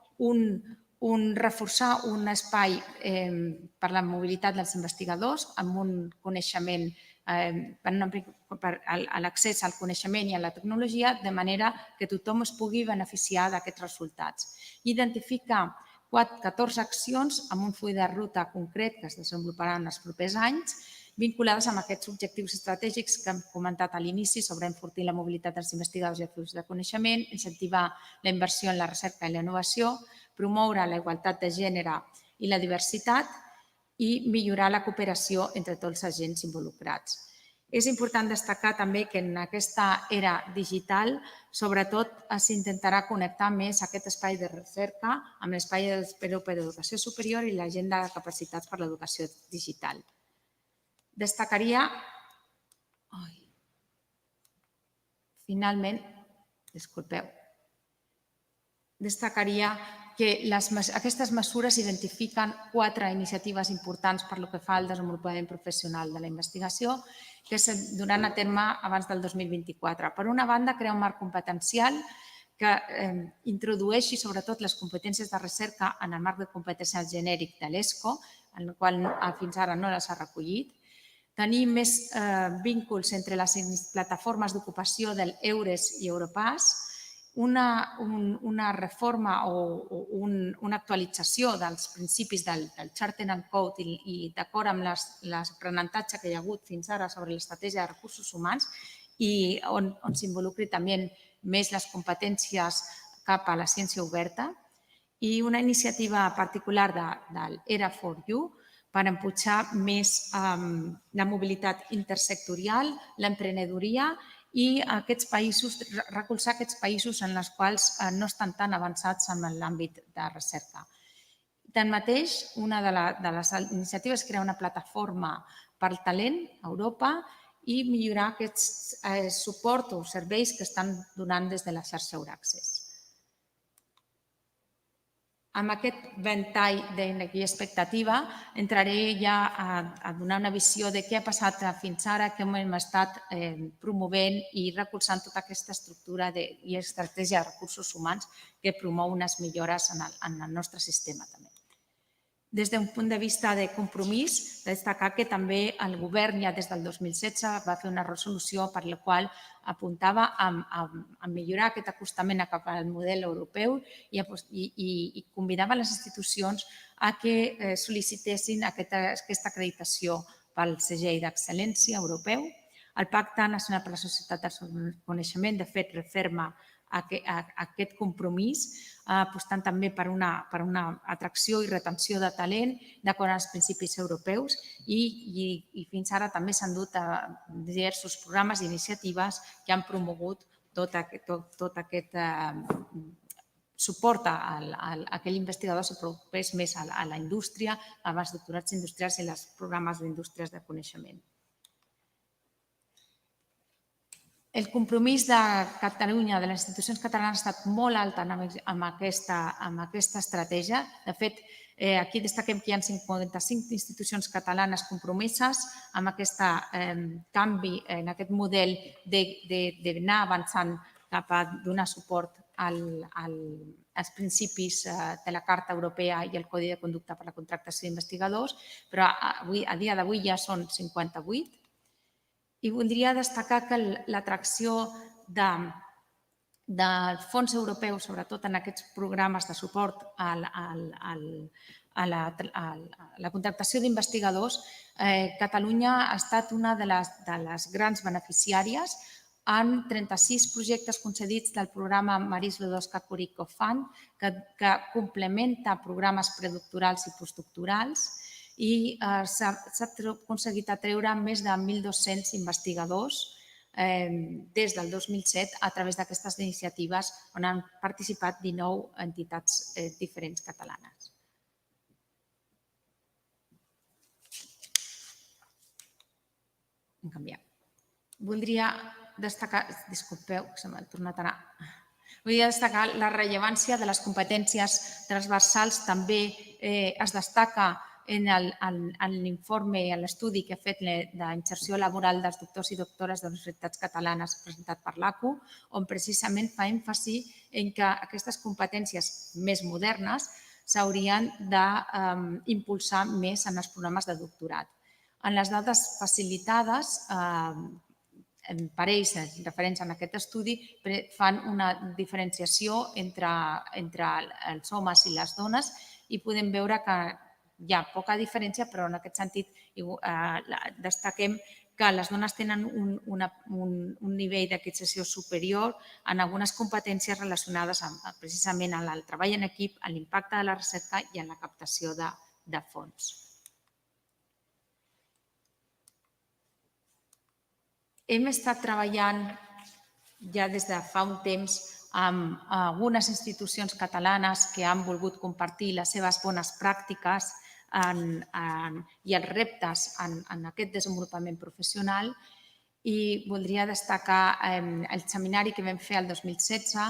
reforçar un espai per la mobilitat dels investigadors amb un coneixement, per l'accés al coneixement i a la tecnologia, de manera que tothom es pugui beneficiar d'aquests resultats. Identifica 14 accions amb un full de ruta concret que es desenvoluparan en els propers anys, vinculades amb aquests objectius estratègics que hem comentat a l'inici sobre enfortir la mobilitat dels investigadors i el flux de coneixement, incentivar la inversió en la recerca i la innovació, promoure la igualtat de gènere i la diversitat i millorar la cooperació entre tots els agents involucrats. És important destacar també que en aquesta era digital sobretot s'intentarà connectar més aquest espai de recerca amb l'espai europeu d'educació superior i l'agenda de capacitats per l'educació digital. Destacaria, finalment, disculpeu, destacaria que aquestes mesures identifiquen 4 iniciatives importants per lo que fa al desenvolupament professional de la investigació que es duran a terme abans del 2024. Per una banda, crear un marc competencial que introdueixi sobretot les competències de recerca en el marc de competències genèric de l'ESCO, en el qual fins ara no les ha recollit. Tenir més vínculs entre les plataformes d'ocupació del EURES i Europass, una reforma o una actualització dels principis del Charter and Code i d'acord amb l'aprenentatge que hi ha hagut fins ara sobre l'estratègia de recursos humans i on s'involucri també més les competències cap a la ciència oberta i una iniciativa particular del ERA4U per empujar més la mobilitat intersectorial, l'emprenedoria i recolzar aquests països en els quals no estan tan avançats en l'àmbit de recerca. Tanmateix, una de les iniciatives és crear una plataforma per talent a Europa i millorar aquests suport o serveis que estan donant des de la xarxa Euraccess. Amb aquest ventall d'expectativa entraré ja a donar una visió de què ha passat fins ara, com hem estat promovent i recolzant tota aquesta estructura i estratègia de recursos humans que promou unes millores en el nostre sistema també. Des d'un punt de vista de compromís, destacar que també el govern ja des del 2016 va fer una resolució per la qual apuntava a millorar aquest acostament cap al model europeu i convidava les institucions a que sol·licitessin aquesta acreditació pel segell d'excel·lència europeu. El Pacte Nacional per a la Societat del Coneixement, de fet, referma aquest compromís, apostant també per una atracció i retenció de talent d'acord amb els principis europeus i fins ara també s'han dut diversos programes i iniciatives que han promogut tot aquest suport a aquell investigador que s'apropés més a la indústria, als doctorats industrials i als programes d'indústries de coneixement. El compromís de Catalunya, de les institucions catalanes, ha estat molt alt amb aquesta estratègia. De fet, aquí destaquem que hi ha 55 institucions catalanes compromeses amb aquest canvi, en aquest model d'anar avançant cap a donar suport als principis de la Carta Europea i el Codi de Conducta per a la Contractació d'investigadors, però a dia d'avui ja són 58. I voldria destacar que l'atracció del fons europeu, sobretot en aquests programes de suport a la contractació d'investigadors, Catalunya ha estat una de les grans beneficiàries amb 36 projectes concedits del programa Marie Sklodowska-Curie Fund, que complementa programes predoctorals i postdoctorals, i s'ha aconseguit atreure més de 1.200 investigadors des del 2007 a través d'aquestes iniciatives on han participat 19 entitats diferents catalanes. Hem canviat. Voldria destacar, disculpeu, que se m'ha tornat a anar. Voldria destacar la rellevància de les competències transversals. També es destaca en l'informe i en l'estudi que ha fet d'inserció laboral dels doctors i doctores de les universitats catalanes presentat per l'ACU, on precisament fa èmfasi en que aquestes competències més modernes s'haurien d'impulsar més en els programes de doctorat. En les dades facilitades per ells, referents a aquest estudi, fan una diferenciació entre els homes i les dones i podem veure que hi ha poca diferència, però en aquest sentit destaquem que les dones tenen un nivell d'acreditació superior en algunes competències relacionades precisament amb el treball en equip, amb l'impacte de la recerca i en la captació de fons. Hem estat treballant ja des de fa un temps amb algunes institucions catalanes que han volgut compartir les seves bones pràctiques i els reptes en aquest desenvolupament professional i voldria destacar el seminari que vam fer el 2016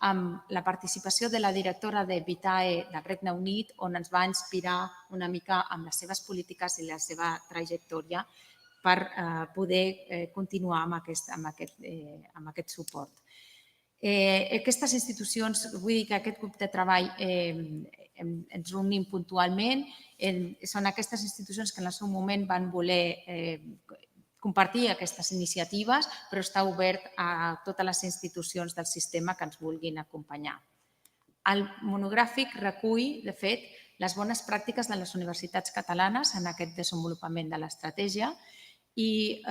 amb la participació de la directora de Vitae del Regne Unit, on ens va inspirar una mica amb les seves polítiques i la seva trajectòria per poder continuar amb aquest suport. Aquestes institucions, vull dir que aquest grup de treball ens reunim puntualment, són aquestes institucions que en el seu moment van voler compartir aquestes iniciatives, però està obert a totes les institucions del sistema que ens vulguin acompanyar. El monogràfic recull, de fet, les bones pràctiques de les universitats catalanes en aquest desenvolupament de l'estratègia i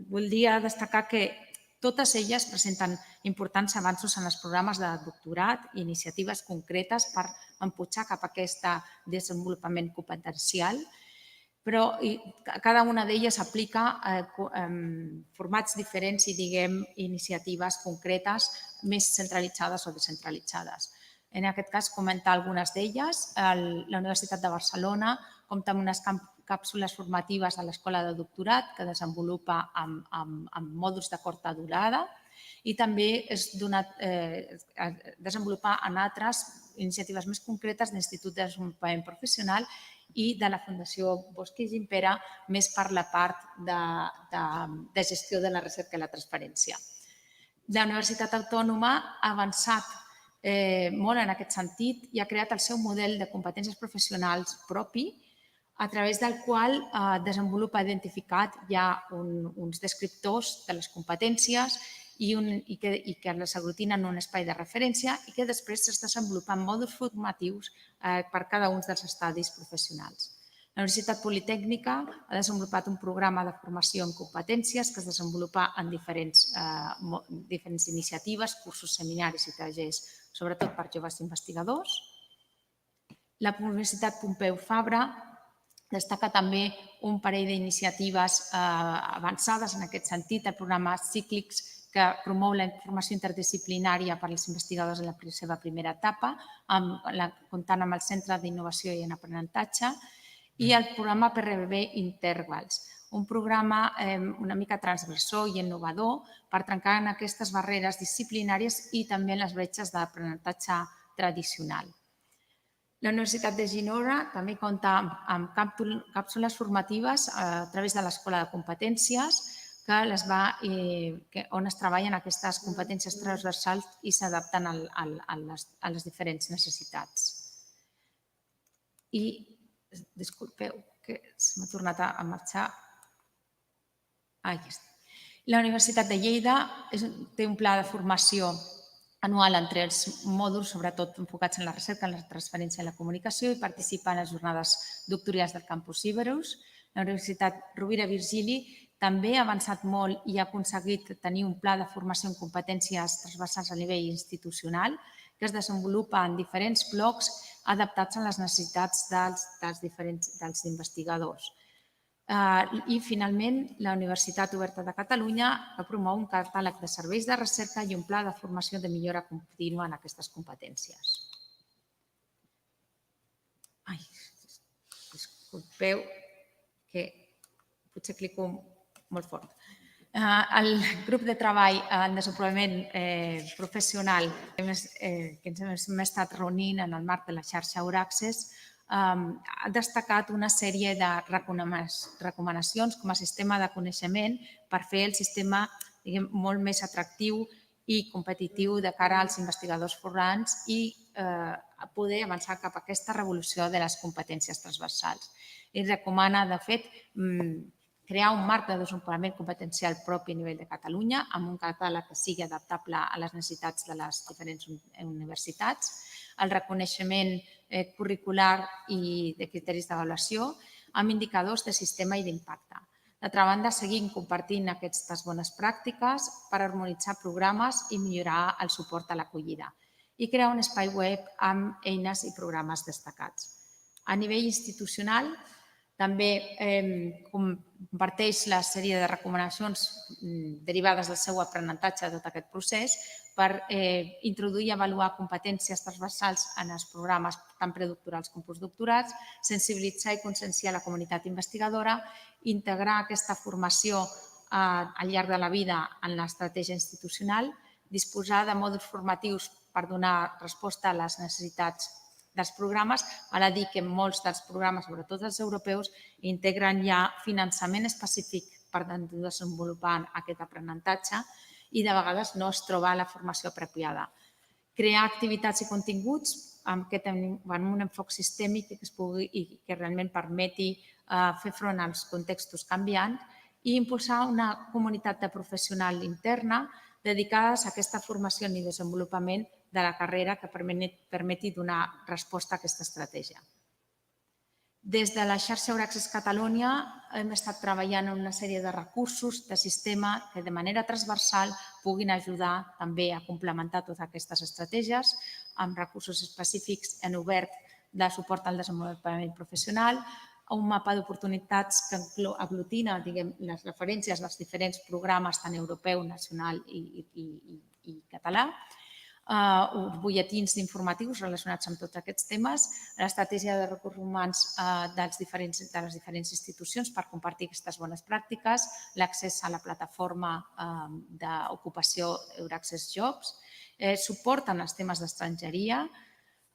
voldria destacar que totes elles presenten importants avanços en els programes de doctorat i iniciatives concretes per empujar cap a aquest desenvolupament competencial, però cada una d'elles aplica formats diferents i, iniciatives concretes més centralitzades o descentralitzades. En aquest cas, comentar algunes d'elles. La Universitat de Barcelona compta amb unes càpsules formatives a l'Escola de Doctorat que desenvolupa amb mòduls de curta durada i també es desenvolupa en altres iniciatives més concretes de l'Institut de Desenvolupament Professional i de la Fundació Bosch i Gimpera, més per la part de gestió de la recerca i la transferència. La Universitat Autònoma ha avançat molt en aquest sentit i ha creat el seu model de competències professionals propi, a través del qual desenvolupa identificat ja uns descriptors de les competències i que les aglutina en un espai de referència i que després es desenvolupen mòduls formatius per cada un dels estadis professionals. La Universitat Politècnica ha desenvolupat un programa de formació en competències que es desenvolupa en diferents iniciatives, cursos, seminaris i tallers, sobretot per joves investigadors. La Universitat Pompeu Fabra destaca també un parell d'iniciatives avançades en aquest sentit, el programa Cíclics, que promou la formació interdisciplinària per als investigadors en la seva primera etapa, comptant amb el Centre d'Innovació i Aprenentatge, i el programa PRBB Intervals, un programa una mica transversor i innovador per trencar en aquestes barreres disciplinàries i també en les bretxes d'aprenentatge tradicional. La Universitat de Ginebra també compta amb càpsules formatives a través de l'Escola de Competències, on es treballen aquestes competències transversals i s'adapten a les diferents necessitats. I, disculpeu, que m'ha tornat a marxar. La Universitat de Lleida té un pla de formació anual entre els mòduls, sobretot enfocats en la recerca, en la transferència i la comunicació, i participa en les jornades doctorals del Campus Iberus. La Universitat Rovira Virgili també ha avançat molt i ha aconseguit tenir un pla de formació en competències transversals a nivell institucional que es desenvolupa en diferents blocs adaptats a les necessitats dels investigadors. I, finalment, la Universitat Oberta de Catalunya promou un catàleg de serveis de recerca i un pla de formació de millora contínua en aquestes competències. Disculpeu, que potser clico molt fort. El grup de treball en desenvolupament professional que ens hem estat reunint en el marc de la xarxa Euraccess ha destacat una sèrie de recomanacions com a sistema de coneixement per fer el sistema molt més atractiu i competitiu de cara als investigadors forans i poder avançar cap a aquesta revolució de les competències transversals. I recomana, de fet, crear un marc de desenvolupament competencial propi a nivell de Catalunya amb un catàleg que sigui adaptable a les necessitats de les diferents universitats, el reconeixement curricular i de criteris d'avaluació amb indicadors de sistema i d'impacte. D'altra banda, seguim compartint aquestes bones pràctiques per harmonitzar programes i millorar el suport a l'acollida i crear un espai web amb eines i programes destacats. A nivell institucional, també comparteix la sèrie de recomanacions derivades del seu aprenentatge de tot aquest procés per introduir i avaluar competències transversals en els programes tant predoctorals com postdoctorats, sensibilitzar i conscienciar la comunitat investigadora, integrar aquesta formació al llarg de la vida en l'estratègia institucional, disposar de mòduls formatius per donar resposta a les necessitats dels programes, val a dir que molts dels programes, sobretot els europeus, integren ja finançament específic per desenvolupar aquest aprenentatge i de vegades no es troba la formació apropiada. Crear activitats i continguts amb un enfoc sistèmic i que realment permeti fer front als contextos canviants i impulsar una comunitat de professional interna dedicades a aquesta formació i desenvolupament de la carrera que permeti donar resposta a aquesta estratègia. Des de la xarxa Euraccés Catalunya hem estat treballant en una sèrie de recursos de sistema que de manera transversal puguin ajudar també a complementar totes aquestes estratègies amb recursos específics en obert de suport al desenvolupament professional, un mapa d'oportunitats que aglutina les referències dels diferents programes tant europeu, nacional i català, uns butlletins informatius relacionats amb tots aquests temes, l'estratègia de recursos humans de les diferents institucions per compartir aquestes bones pràctiques, l'accés a la plataforma d'ocupació Euraccés Jobs, suport en els temes d'estrangeria,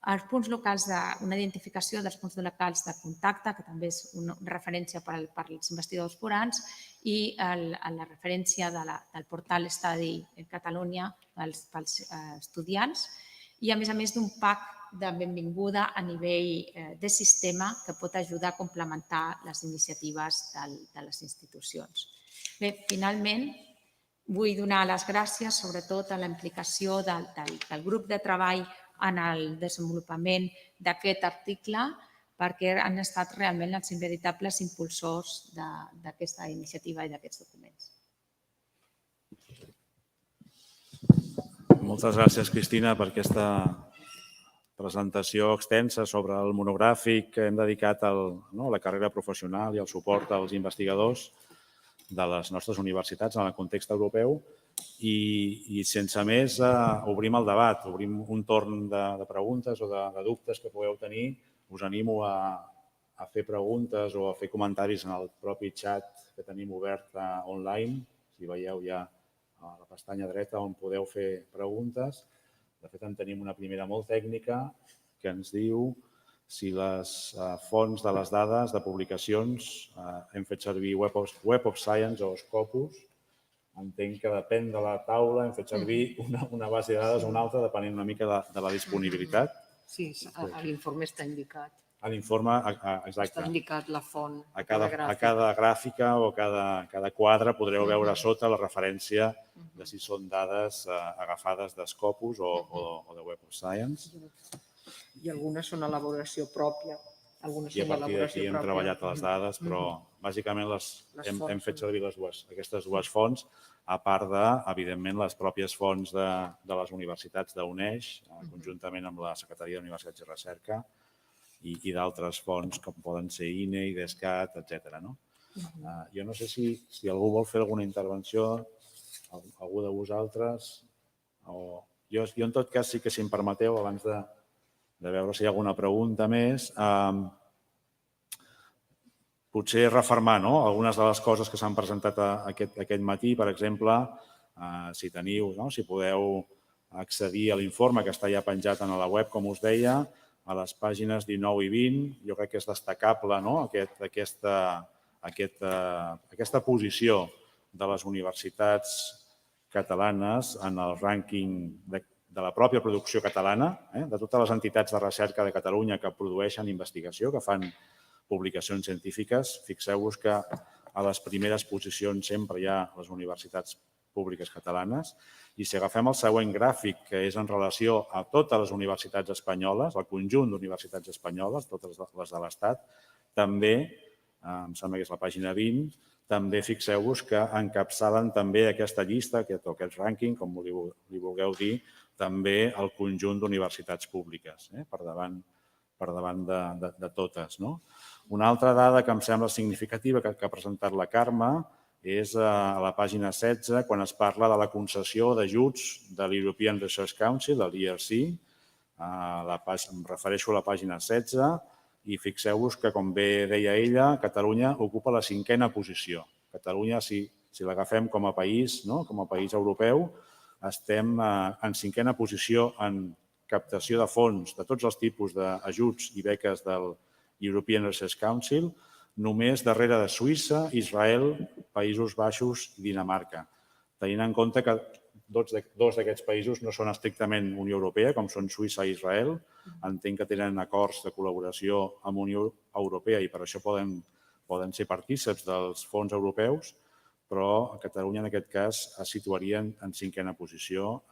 els punts locals, una identificació dels punts locals de contacte, que també és una referència per als investigadors forans, i la referència del portal Estadi Catalunya pels estudiants i, a més d'un pack de benvinguda a nivell de sistema que pot ajudar a complementar les iniciatives de les institucions. Bé, finalment, vull donar les gràcies sobretot a la implicació del grup de treball en el desenvolupament d'aquest article perquè han estat realment els veritables impulsors d'aquesta iniciativa i d'aquests documents. Moltes gràcies, Cristina, per aquesta presentació extensa sobre el monogràfic que hem dedicat a la carrera professional i al suport als investigadors de les nostres universitats en el context europeu. I sense més, obrim el debat, obrim un torn de preguntes o de dubtes que pugueu tenir. Us animo a fer preguntes o a fer comentaris en el propi xat que tenim obert online. Si veieu ja a la pestanya dreta on podeu fer preguntes. De fet, en tenim una primera molt tècnica que ens diu si les fonts de les dades de publicacions hem fet servir Web of Science o Scopus. Entenc que depèn de la taula, hem fet servir una base de dades o una altra, depenent una mica de la disponibilitat. Sí, a l'informe està indicat. A l'informe, exacte. Està indicat la font. A cada gràfica o cada quadre podreu veure sota la referència de si són dades agafades de Scopus o de Web of Science. I algunes són elaboració pròpia. I a partir d'aquí hem treballat les dades, però bàsicament hem fet servir aquestes dues fonts, a part de, evidentment, les pròpies fonts de les universitats d'UNEIX, conjuntament amb la Secretaria d'Universitats i Recerca, i d'altres fonts com poden ser INE, IDESCAT, etc. Jo no sé si algú vol fer alguna intervenció, algú de vosaltres. Jo, en tot cas, sí que si em permeteu, abans de veure si hi ha alguna pregunta més, potser refermar algunes de les coses que s'han presentat aquest matí. Per exemple, si podeu accedir a l'informe que està ja penjat a la web, com us deia, a les pàgines 19 i 20. Jo crec que és destacable aquesta posició de les universitats catalanes en el rànquing de la pròpia producció catalana, de totes les entitats de recerca de Catalunya que produeixen investigació, que fan publicacions científiques. Fixeu-vos que a les primeres posicions sempre hi ha les universitats públiques catalanes. I si agafem el següent gràfic, que és en relació a totes les universitats espanyoles, el conjunt d'universitats espanyoles, totes les de l'Estat, també, em sembla que és la pàgina 20, també fixeu-vos que encapçalen també aquesta llista, aquest rànquing, com li vulgueu dir, també el conjunt d'universitats públiques, per davant de totes. Una altra dada que em sembla significativa que ha presentat la Carme és a la pàgina 16, quan es parla de la concessió d'ajuts de l'European Research Council, de l'ERC. Em refereixo a la pàgina 16 i fixeu-vos que, com bé deia ella, Catalunya ocupa la 5a posició. Catalunya, si l'agafem com a país europeu, estem en 5a posició en captació de fons de tots els tipus d'ajuts i beques del European Research Council, només darrere de Suïssa, Israel, Països Baixos i Dinamarca. Tenint en compte que dos d'aquests països no són estrictament Unió Europea, com són Suïssa i Israel. Entenc que tenen acords de col·laboració amb Unió Europea i per això poden ser partíceps dels fons europeus, però a Catalunya en aquest cas es situarien en 5a posició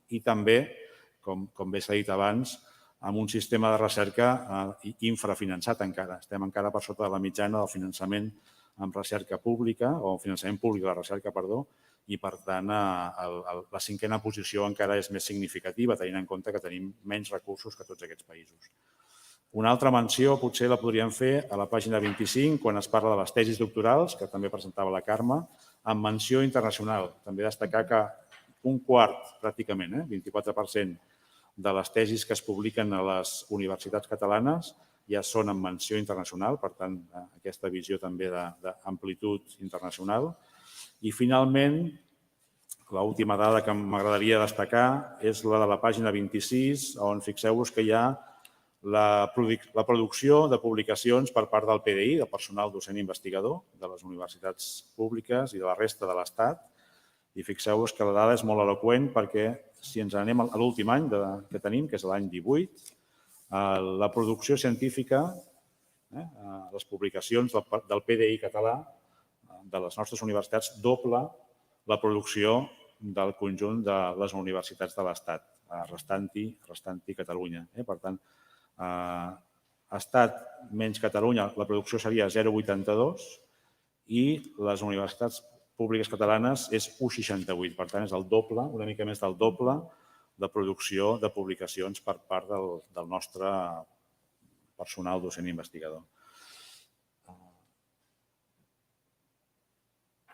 i també, com bé s'ha dit abans, amb un sistema de recerca infrafinançat encara. Estem encara per sota de la mitjana del finançament en recerca pública, o finançament públic de la recerca, perdó, i, per tant, la 5a posició encara és més significativa, tenint en compte que tenim menys recursos que tots aquests països. Una altra menció potser la podríem fer a la pàgina 25, quan es parla de les tesis doctorals, que també presentava la Carme, amb menció internacional. També destacar que un quart, pràcticament, 24%, de les tesis que es publiquen a les universitats catalanes ja són amb menció internacional, per tant, aquesta visió també d'amplitud internacional. I, finalment, l'última dada que m'agradaria destacar és la de la pàgina 26, on fixeu-vos que hi ha la producció de publicacions per part del PDI, del personal docent investigador de les universitats públiques i de la resta de l'Estat. I fixeu-vos que la dada és molt eloqüent perquè si ens anem a l'últim any que tenim, que és l'any 18, la producció científica, les publicacions del PDI català de les nostres universitats dobla la producció del conjunt de les universitats de l'Estat, restant-hi Catalunya. Per tant, Estat menys Catalunya, la producció seria 0,82 i les universitats públiques catalanes és 1,68. Per tant, és el doble, una mica més del doble, de producció de publicacions per part del nostre personal docent investigador.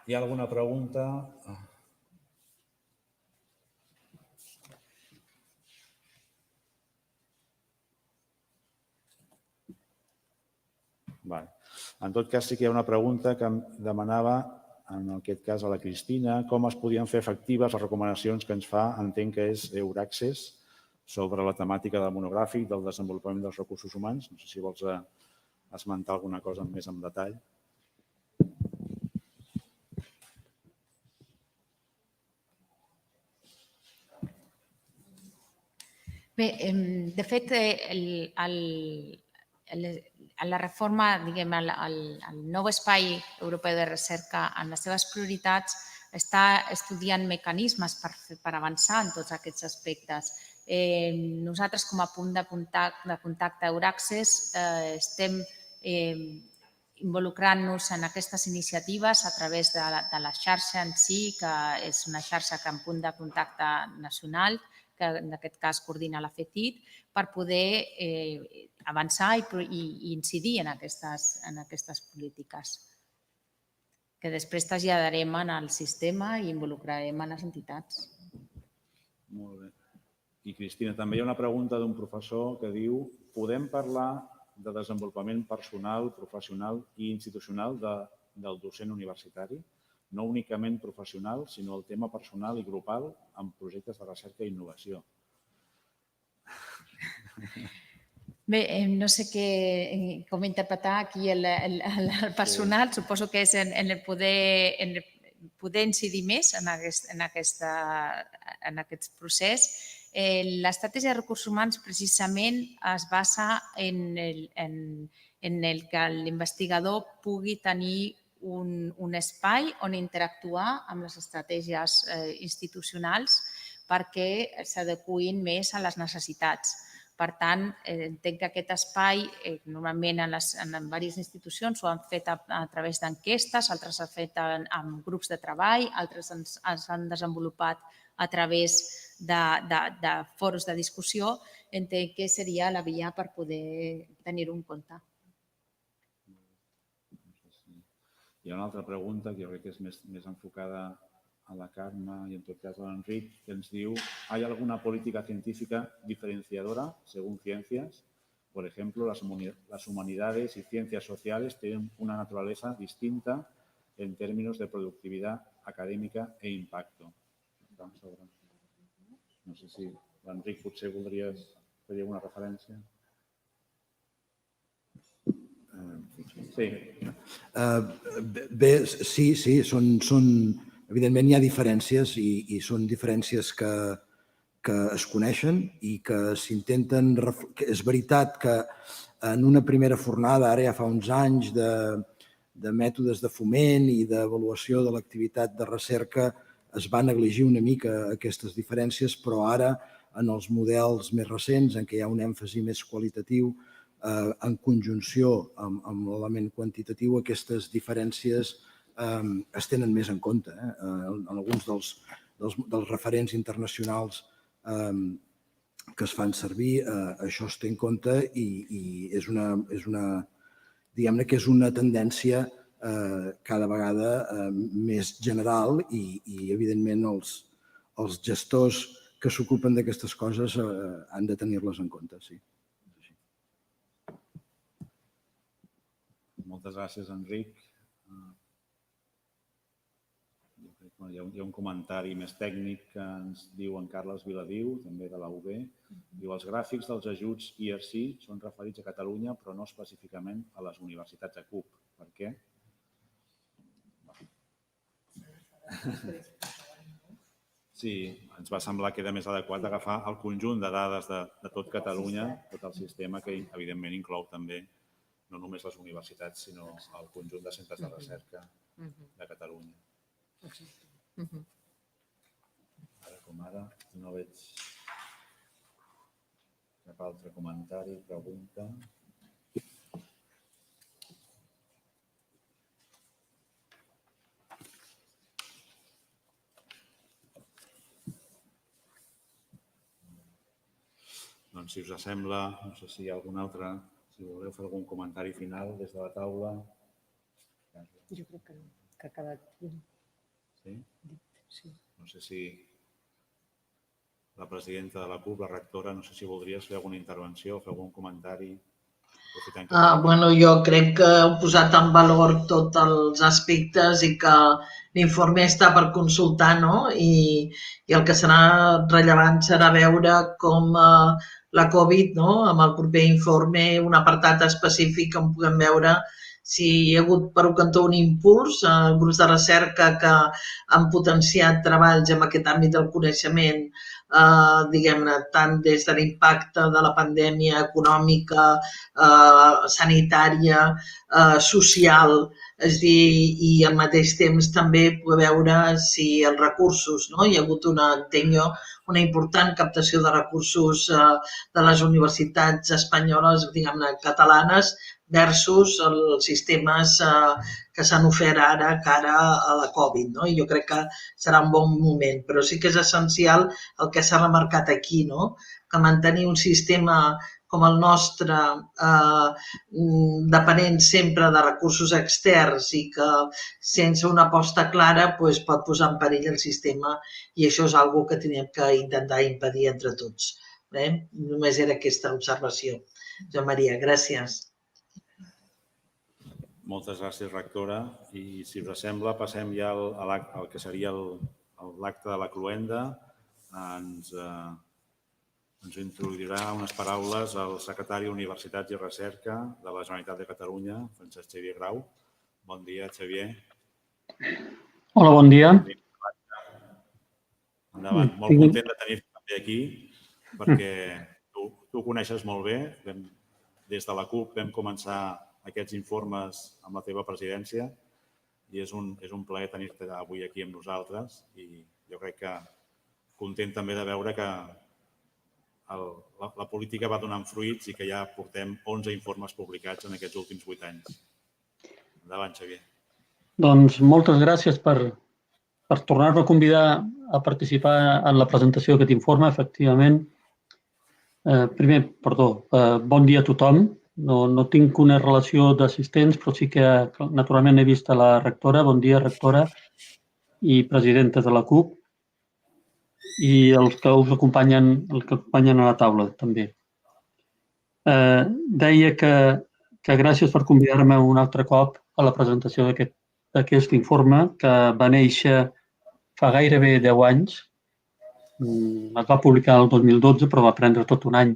Hi ha alguna pregunta? En tot cas, sí que hi ha una pregunta que em demanava, en aquest cas a la Cristina, com es podien fer efectives les recomanacions que ens fa, entenc que és Euraccess, sobre la temàtica del monogràfic del desenvolupament dels recursos humans. No sé si vols esmentar alguna cosa més en detall. Bé, de fet, la reforma, diguem, el nou espai europeu de recerca en les seves prioritats està estudiant mecanismes per avançar en tots aquests aspectes. Nosaltres, com a punt de contacte Euraccess, estem involucrant-nos en aquestes iniciatives a través de la xarxa en si, que és una xarxa que en punt de contacte nacional, que en aquest cas coordina la FECIT, per poder avançar i incidir en aquestes polítiques, que després traslladarem al sistema i involucrarem a les entitats. Molt bé. I, Cristina, també hi ha una pregunta d'un professor que diu: podem parlar de desenvolupament personal, professional i institucional del docent universitari? No únicament professional, sinó el tema personal i grupal en projectes de recerca i innovació. Bé, no sé com interpretar aquí el personal. Suposo que és en el poder incidir més en aquest procés. L'estratègia de recursos humans precisament es basa en el que l'investigador pugui tenir un espai on interactuar amb les estratègies institucionals perquè s'adeqüin més a les necessitats. Per tant, entenc que aquest espai, normalment en diverses institucions, ho han fet a través d'enquestes, altres s'han fet amb grups de treball, altres s'han desenvolupat a través de fòrums de discussió. Entenc que seria la via per poder tenir-ho en compte. Hi ha una altra pregunta que jo crec que és més enfocada a la Carme y en todo caso a Enric, que ens diu: ¿hay alguna política científica diferenciadora según ciencias? Por ejemplo, las humanidades y ciencias sociales tienen una naturaleza distinta en términos de productividad académica e impacto. No sé si l'Enric potser voldries fer alguna referència. Sí. Bé, sí, evidentment hi ha diferències i són diferències que es coneixen i que s'intenten... És veritat que en una primera fornada, ara ja fa uns anys, de mètodes de foment i d'avaluació de l'activitat de recerca es va negligir una mica aquestes diferències, però ara, en els models més recents, en què hi ha un èmfasi més qualitatiu, en conjunció amb l'element quantitatiu, aquestes diferències es tenen més en compte. En alguns dels referents internacionals que es fan servir, això es té en compte i és una tendència cada vegada més general i evidentment, els gestors que s'ocupen d'aquestes coses han de tenir-les en compte, sí. Moltes gràcies, Enric. Hi ha un comentari més tècnic que ens diu en Carles Viladiu, també de la UB. Diu, els gràfics dels ajuts IRC són referits a Catalunya, però no específicament a les universitats de CUP. Per què? Sí, ens va semblar que era més adequat agafar el conjunt de dades de tot Catalunya, tot el sistema, que evidentment inclou també no només les universitats, sinó el conjunt de centres de recerca de Catalunya. Ara com ara no veig cap altre comentari, pregunta. Doncs, si us sembla, no sé si hi ha algun altre, si voleu fer algun comentari final des de la taula. Jo crec que no, que ha quedat dit. Sí? Sí. No sé si la presidenta de la CUP, la rectora, no sé si voldries fer alguna intervenció, fer algun comentari. Jo crec que heu posat en valor tots els aspectes i que l'informe està per consultar, no? I el que serà rellevant serà veure com la Covid, no? Amb el proper informe, un apartat específic on puguem veure si hi ha hagut per un cantó un impuls, grups de recerca que han potenciat treballs en aquest àmbit del coneixement, diguem-ne, tant des de l'impacte de la pandèmia econòmica, sanitària, social, és a dir, i al mateix temps també poder veure si els recursos, no? Hi ha hagut entenc jo, una important captació de recursos de les universitats espanyoles, diguem-ne, catalanes, versus els sistemes que s'han ofert ara cara a la Covid, no? I jo crec que serà un bon moment, però sí que és essencial el que s'ha remarcat aquí, no? Que mantenir un sistema com el nostre, depenent sempre de recursos externs i que sense una aposta clara pot posar en perill el sistema i això és una cosa que tenim que intentar impedir entre tots. Només era aquesta observació. Joan Maria, gràcies. Moltes gràcies, rectora. I, si us sembla, passem ja al que seria l'acte de la cloenda. Ens introduirà unes paraules el secretari d'Universitats i Recerca de la Generalitat de Catalunya, Francesc Xavier Grau. Bon dia, Xavier. Hola, bon dia. Endavant. Molt content de tenir-te també aquí, perquè tu ho coneixes molt bé. Des de la CUP vam començar aquests informes amb la teva presidència i és un plaer tenir-te avui aquí amb nosaltres i jo crec que content també de veure que la política va donant fruits i que ja portem 11 informes publicats en aquests últims 8 anys. Endavant, Xavier. Doncs moltes gràcies per tornar-me a convidar a participar en la presentació d'aquest informe, efectivament. Primer, bon dia a tothom. No tinc una relació d'assistents, però sí que naturalment he vist a la rectora. Bon dia, rectora i presidenta de la CUP i els que us acompanyen a la taula, també. Deia que gràcies per convidar-me un altre cop a la presentació d'aquest informe que va néixer fa gairebé 10 anys Es va publicar el 2012, però va prendre tot un any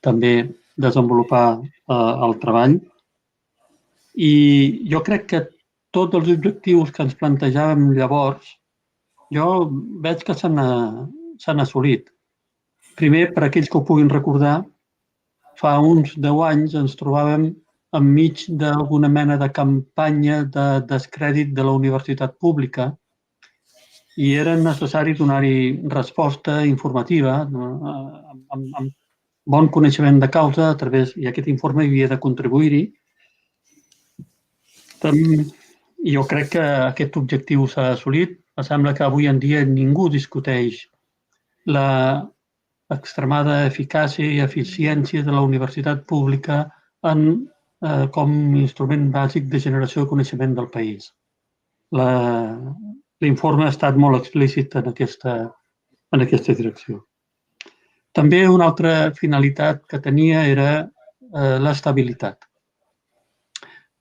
també desenvolupar el treball. I jo crec que tots els objectius que ens plantejàvem llavors, jo veig que s'han assolit. Primer, per aquells que ho puguin recordar, fa uns 10 anys ens trobàvem enmig d'alguna mena de campanya de descrèdit de la universitat pública i era necessari donar-hi resposta informativa amb bon coneixement de causa a través, i aquest informe havia de contribuir-hi. Jo crec que aquest objectiu s'ha assolit. Em sembla que avui en dia ningú discuteix l'extremada eficàcia i eficiència de la universitat pública com a instrument bàsic de generació de coneixement del país. L'informe ha estat molt explícit en aquesta direcció. També una altra finalitat que tenia era l'estabilitat.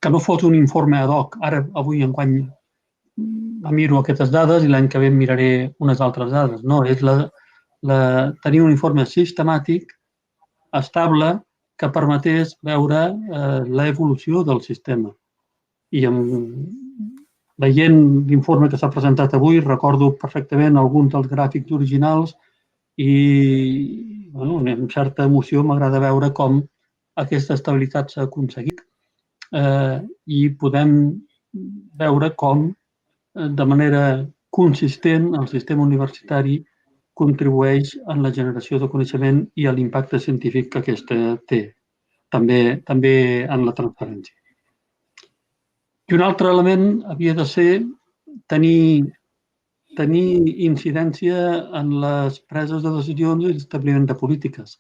Que no fos un informe ad hoc. Ara, avui, enguany, miro aquestes dades i l'any que ve miraré unes altres dades. No, és tenir un informe sistemàtic, estable, que permetés veure l'evolució del sistema. I veient l'informe que s'ha presentat avui, recordo perfectament alguns dels gràfics originals i amb certa emoció m'agrada veure com aquesta estabilitat s'ha aconseguit i podem veure com de manera consistent el sistema universitari contribueix en la generació de coneixement i a l'impacte científic que aquesta té, també en la transferència. I un altre element havia de ser tenir incidència en les preses de decisions i l'establiment de polítiques.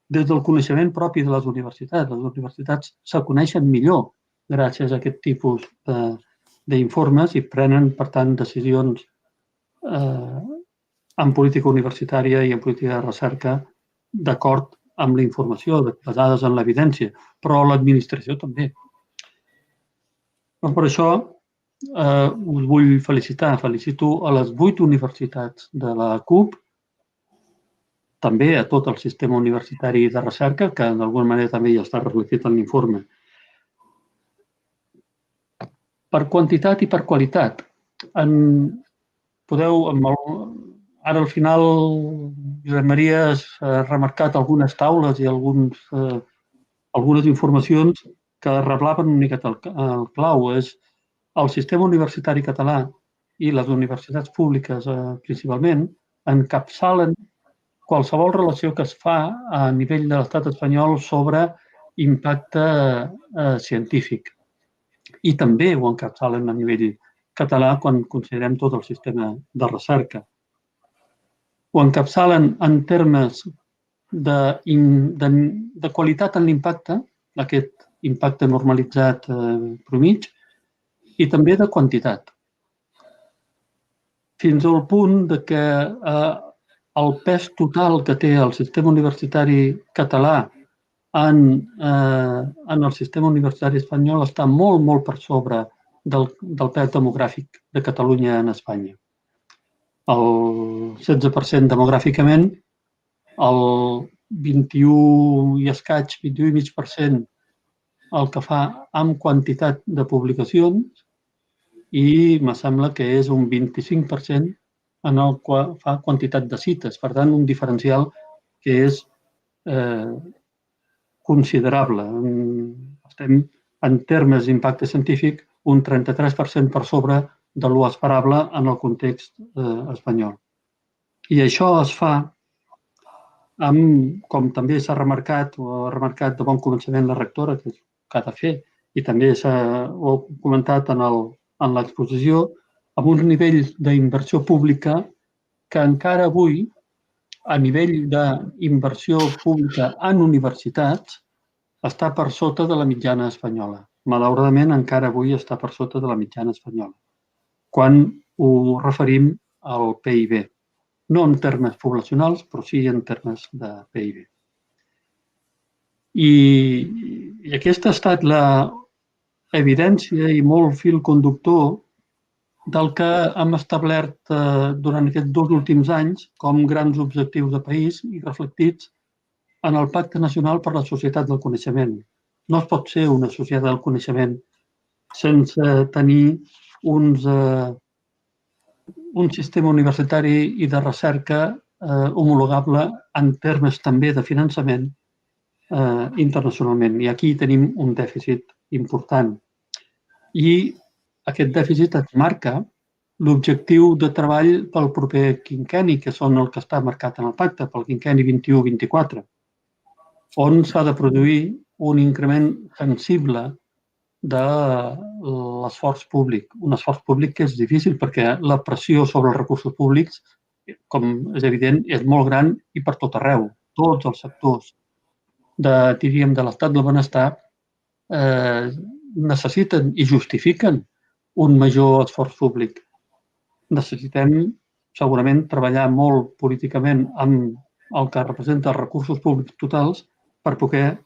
Des del coneixement propi de les universitats. Les universitats se coneixen millor gràcies a aquest tipus d'informes i prenen, per tant, decisions en política universitària i en política de recerca d'acord amb la informació, basades en l'evidència, però l'administració també. Per això us vull felicitar. Felicito a les 8 universitats de la CUP, també a tot el sistema universitari de recerca, que d'alguna manera també ja està reflectit en l'informe. Per quantitat i per qualitat. Ara al final, Josep Maria ha remarcat algunes taules i algunes informacions que reblaven una miqueta el clau. El sistema universitari català i les universitats públiques principalment encapçalen qualsevol relació que es fa a nivell de l'estat espanyol sobre impacte científic. I també ho encapçalen a nivell català quan considerem tot el sistema de recerca. Ho encapçalen en termes de qualitat en l'impacte, aquest impacte normalitzat promig, i també de quantitat. Fins al punt que el pes total que té el sistema universitari català en el sistema universitari espanyol està molt, molt per sobre del pes demogràfic de Catalunya en Espanya. El 16% demogràficament, el 21 i escaig, 21,5% el que fa amb quantitat de publicacions i me sembla que és un 25% en el qual fa quantitat de cites. Per tant, un diferencial que és considerable. Estem, en termes d'impacte científic, un 33% per sobre de lo esperable en el context espanyol. I això es fa amb, com també s'ha remarcat, o ha remarcat de bon començament la rectora, que ha de fer, i també ho ha comentat en l'exposició, amb uns nivells d'inversió pública que encara avui, a nivell d'inversió pública en universitats, està per sota de la mitjana espanyola. Malauradament, encara avui està per sota de la mitjana espanyola, quan ho referim al PIB. No en termes poblacionals, però sí en termes de PIB. I aquesta ha estat l'evidència i molt fil conductor del que hem establert durant aquests 2 últims anys com grans objectius de país i reflectits en el Pacte Nacional per la Societat del Coneixement. No es pot ser una societat del coneixement sense tenir un sistema universitari i de recerca homologable en termes també de finançament internacionalment. I aquí tenim un dèficit important. I aquest dèficit ens marca l'objectiu de treball pel proper quinquenni, que són el que està marcat en el pacte, pel quinquenni 21-24, on s'ha de produir un increment sensible de l'esforç públic. Un esforç públic que és difícil perquè la pressió sobre els recursos públics, com és evident, és molt gran i per tot arreu. Tots els sectors diríem, de l'estat del benestar necessiten i justifiquen un major esforç públic. Necessitem segurament treballar molt políticament amb el que representa els recursos públics totals per poder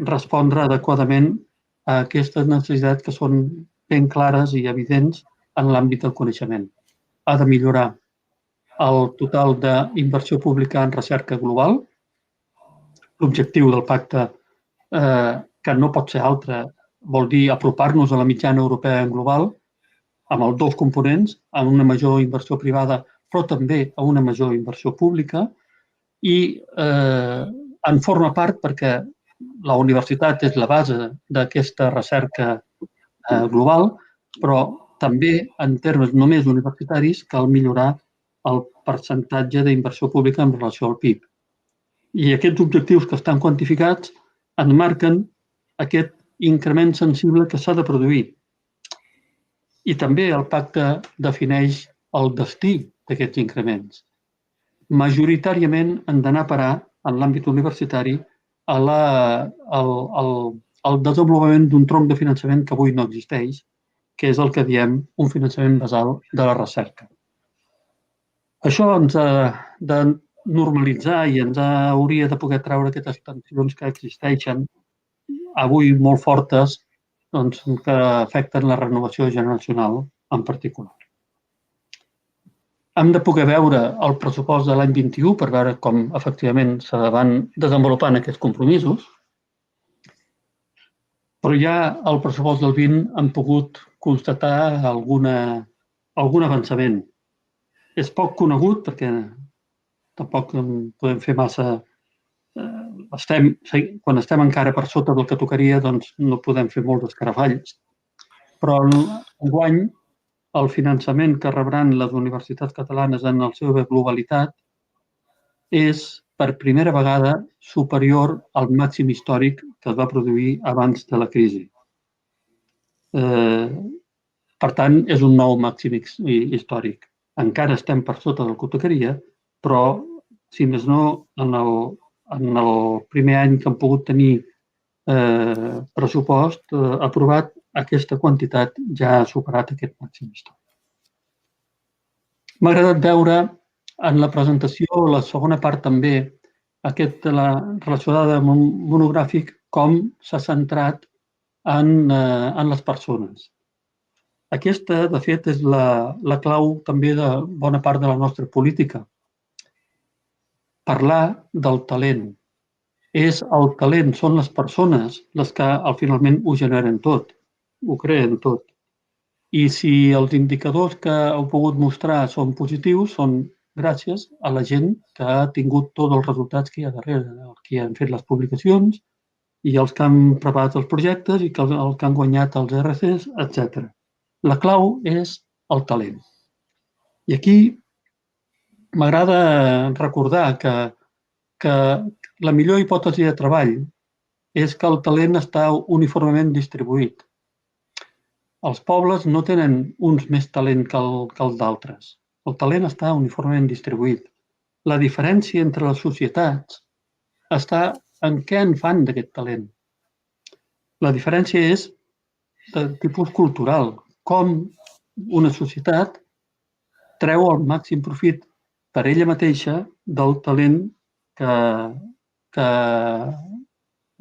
respondre adequadament a aquestes necessitats que són ben clares i evidents en l'àmbit del coneixement. Ha de millorar el total d'inversió pública en recerca global. L'objectiu del pacte, que no pot ser altre, vol dir apropar-nos a la mitjana europea en global, amb els 2 components, amb una major inversió privada, però també a una major inversió pública, i en forma part perquè la universitat és la base d'aquesta recerca global, però també en termes només universitaris cal millorar el percentatge d'inversió pública en relació al PIB. I aquests objectius que estan quantificats en marquen aquest increment sensible que s'ha de produir. I també el pacte defineix el destí d'aquests increments. Majoritàriament han d'anar a parar, en l'àmbit universitari, al desenvolupament d'un tronc de finançament que avui no existeix, que és el que diem un finançament basal de la recerca. Això ens ha de normalitzar i ens hauria de poder treure aquestes tensions que existeixen avui molt fortes que afecten la renovació generacional en particular. Hem de poder veure el pressupost de l'any 21 per veure com efectivament se van desenvolupant aquests compromisos, però ja al pressupost del 20 hem pogut constatar algun avançament. És poc conegut perquè tampoc podem fer massa... Quan estem encara per sota del que tocaria, doncs no podem fer molts escarafalls. Però enguany el finançament que rebran les universitats catalanes en la seva globalitat és per primera vegada superior al màxim històric que es va produir abans de la crisi. Per tant, és un nou màxim històric. Encara estem per sota del que tocaria, però, si més no, en el primer any que hem pogut tenir pressupost aprovat, aquesta quantitat ja ha superat aquest màxim històric. M'ha agradat veure en la presentació, la segona part també, relacionada amb un monogràfic, com s'ha centrat en les persones. Aquesta, de fet, és la clau també de bona part de la nostra política. Parlar del talent. És el talent, són les persones les que finalment ho generen tot, ho creen tot. I si els indicadors que heu pogut mostrar són positius, són gràcies a la gent que ha tingut tots els resultats que hi ha darrere, els que han fet les publicacions i els que han preparat els projectes i els que han guanyat els RCs, etc. La clau és el talent. I aquí m'agrada recordar que la millor hipòtesi de treball és que el talent està uniformement distribuït. Els pobles no tenen uns més talent que els d'altres. El talent està uniformement distribuït. La diferència entre les societats està en què en fan d'aquest talent. La diferència és de tipus cultural, com una societat treu el màxim profit per ella mateixa del talent que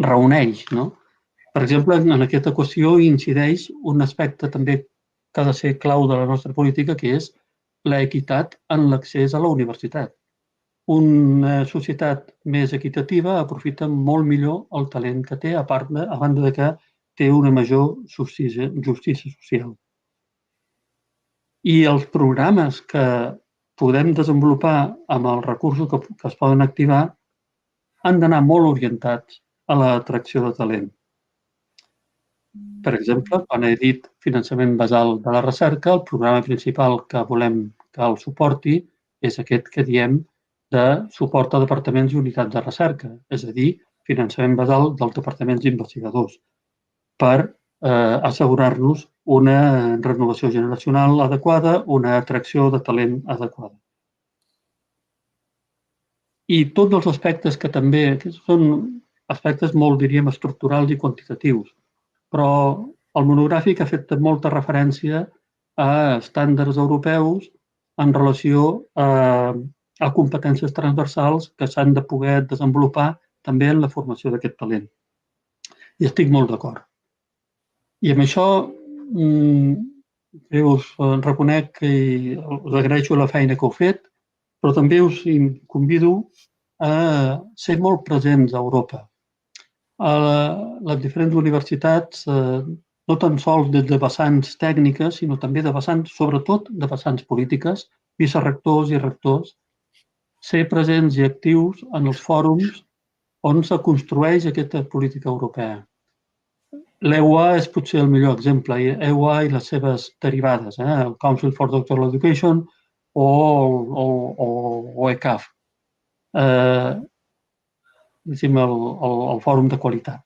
reuneix. Per exemple, en aquesta qüestió incideix un aspecte també que ha de ser clau de la nostra política, que és l'equitat en l'accés a la universitat. Una societat més equitativa aprofita molt millor el talent que té, a banda de que té una major justícia social. I els programes que podem desenvolupar amb els recursos que es poden activar han d'anar molt orientats a l'atracció de talent. Per exemple, quan he dit finançament basal de la recerca, el programa principal que volem que el suporti és aquest que diem de suport a departaments i unitats de recerca, és a dir, finançament basal dels departaments investigadors, per assegurar-nos una renovació generacional adequada, una atracció de talent adequada. I tots els aspectes que també són aspectes molt, diríem, estructurals i quantitatius, però el monogràfic ha fet molta referència a estàndards europeus en relació a competències transversals que s'han de poder desenvolupar també en la formació d'aquest talent. I estic molt d'acord. I amb això us reconec i us agraeixo la feina que heu fet, però també us convido a ser molt presents a Europa. A les diferents universitats, no tan sols des de vessants tècniques, sinó també de vessants, sobretot de vessants polítiques, vicerectors i rectors, ser presents i actius en els fòrums on se construeix aquesta política europea. L'EUA és potser el millor exemple, EUA i les seves derivades, el Council for Doctoral Education o ECAF, el fòrum de qualitat.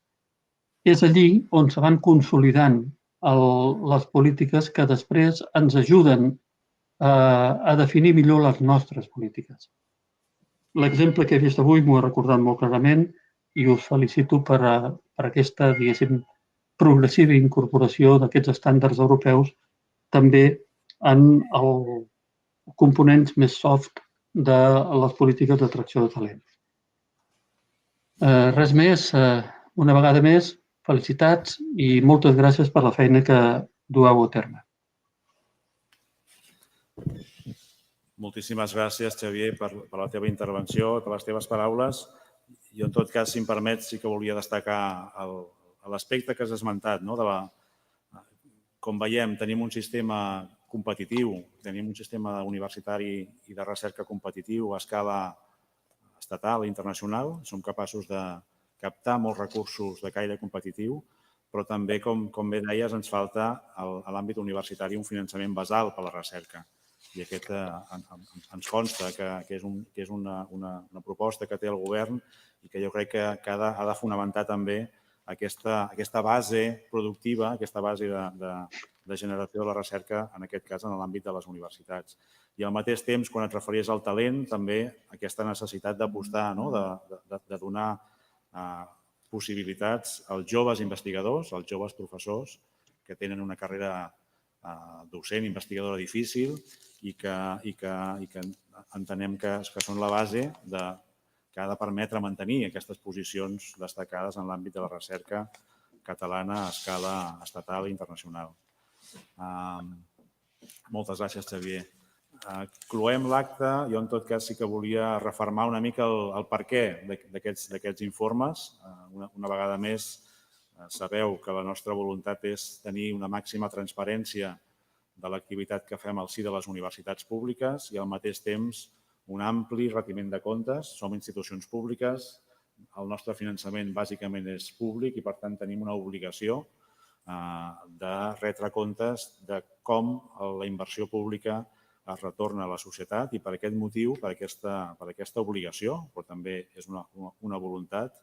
És allí on se van consolidant les polítiques que després ens ajuden a definir millor les nostres polítiques. L'exemple que he vist avui m'ho he recordat molt clarament i us felicito per aquesta, diguéssim, progressiva incorporació d'aquests estàndards europeus també en els components més soft de les polítiques d'atracció de talent. Res més, una vegada més, felicitats i moltes gràcies per la feina que dueu a terme. Moltíssimes gràcies, Xavier, per la teva intervenció, per les teves paraules. Jo, en tot cas, si em permets, sí que volia destacar l'aspecte que has esmentat. Com veiem, tenim un sistema competitiu, tenim un sistema universitari i de recerca competitiu a escala estatal i internacional. Som capaços de captar molts recursos de caire competitiu, però també, com bé deies, ens falta a l'àmbit universitari un finançament basal per a la recerca. I aquest ens consta que és una proposta que té el govern i que jo crec que ha de fonamentar també aquesta base productiva, aquesta base de generació de la recerca, en aquest cas, en l'àmbit de les universitats. I al mateix temps, quan et referies al talent, també aquesta necessitat d'apostar, de donar possibilitats als joves investigadors, als joves professors que tenen una carrera docent, investigadora difícil i que entenem que són la base que ha de permetre mantenir aquestes posicions destacades en l'àmbit de la recerca catalana a escala estatal i internacional. Moltes gràcies, Xavier. Cloem l'acte. Jo, en tot cas, sí que volia refermar una mica el perquè d'aquests informes. Una vegada més, sabeu que la nostra voluntat és tenir una màxima transparència de l'activitat que fem al si de les universitats públiques i, al mateix temps, un ampli retiment de comptes. Som institucions públiques, el nostre finançament bàsicament és públic i, per tant, tenim una obligació de retre comptes de com la inversió pública es retorna a la societat i per aquest motiu, per aquesta obligació, però també és una voluntat,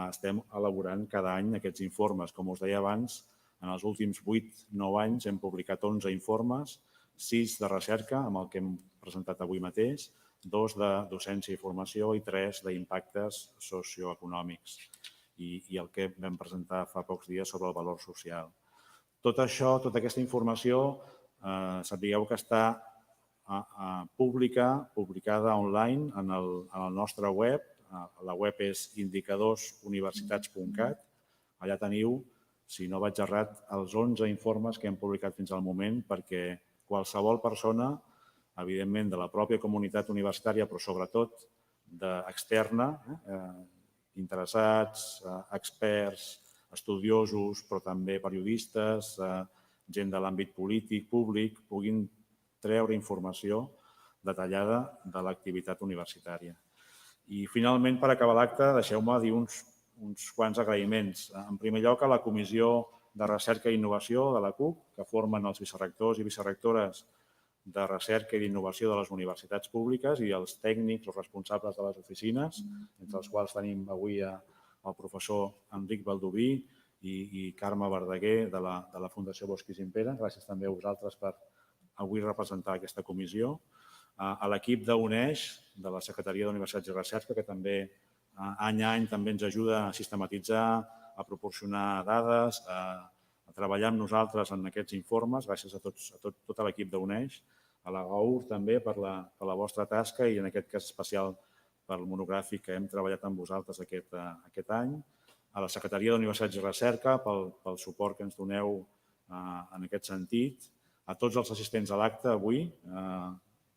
estem elaborant cada any aquests informes. Com us deia abans, en els últims 8-9 anys hem publicat 11 informes, 6 de recerca, amb el que hem presentat avui mateix, 2 de docència i formació i 3 d'impactes socioeconòmics i el que vam presentar fa pocs dies sobre el valor social. Tot això, tota aquesta informació, sapigueu que està publicada online en el nostre web. La web és indicadoruniversitats.cat. Allà teniu si no vaig errat, els 11 informes que hem publicat fins al moment, perquè qualsevol persona, evidentment de la pròpia comunitat universitària, però sobretot externa, interessats, experts, estudiosos, però també periodistes, gent de l'àmbit polític, públic, puguin treure informació detallada de l'activitat universitària. I finalment, per acabar l'acte, deixeu-me dir uns quants agraïments. En primer lloc, a la Comissió de Recerca i Innovació de la CUP, que formen els vicerrectors i vicerrectores de Recerca i d'Innovació de les universitats públiques i els tècnics, els responsables de les oficines, entre els quals tenim avui el professor Enric Baldoví i Carme Verdaguer de la Fundació Bosch i Gimpera. Gràcies també a vosaltres per avui representar aquesta comissió. A l'equip d'UNEIX, de la Secretaria d'Universitats i Recerca, que també any a any també ens ajuda a sistematitzar, a proporcionar dades, a treballar amb nosaltres en aquests informes, gràcies a tot l'equip d'UNEIX, a la GAUR també per la vostra tasca i en aquest cas especial pel monogràfic que hem treballat amb vosaltres aquest any, a la Secretaria d'Universitats i Recerca pel suport que ens doneu en aquest sentit, a tots els assistents a l'acte avui,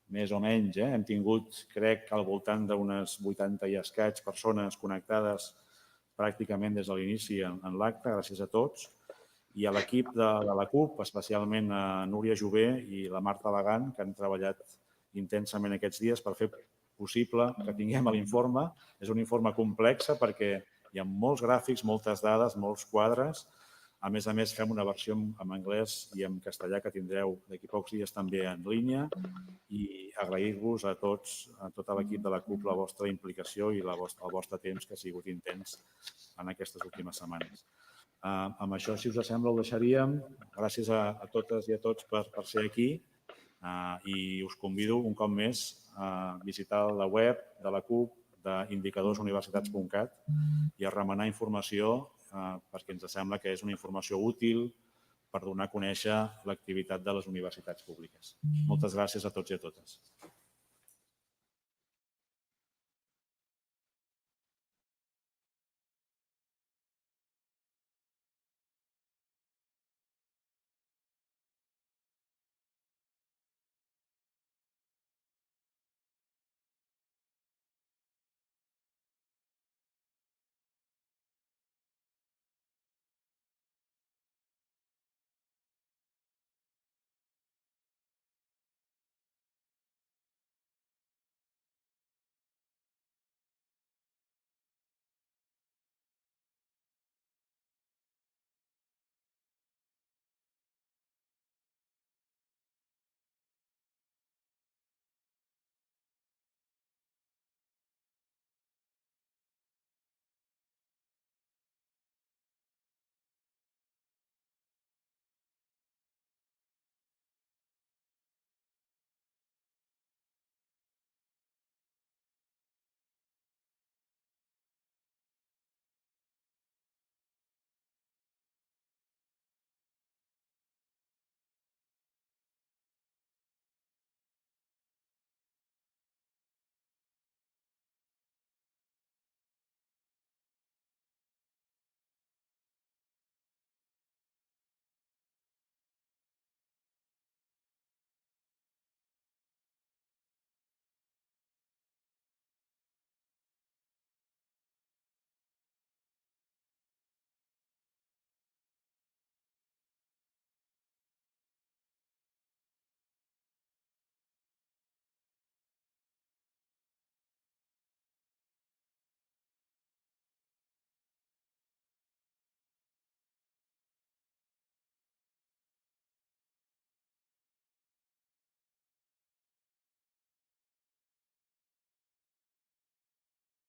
més o menys, hem tingut, crec, al voltant d'unes 80 i escaig persones connectades pràcticament des de l'inici en l'acte, gràcies a tots, i a l'equip de la CUP, especialment a Núria Jové i la Marta Bagant, que han treballat intensament aquests dies per fer possible que tinguem l'informe. És un informe complex perquè hi ha molts gràfics, moltes dades, molts quadres. A més, fem una versió en anglès i en castellà que tindreu d'aquí pocs dies també en línia i agrair-vos a tots, a tot l'equip de la CUP, la vostra implicació i el vostre temps, que ha sigut intens en aquestes últimes setmanes. Amb això, si us sembla, ho deixaríem. Gràcies a totes i a tots per ser aquí i us convido un cop més a visitar la web de la CUP d'indicadoruniversitats.cat i a remenar informació perquè ens sembla que és una informació útil per donar a conèixer l'activitat de les universitats públiques. Moltes gràcies a tots i a totes.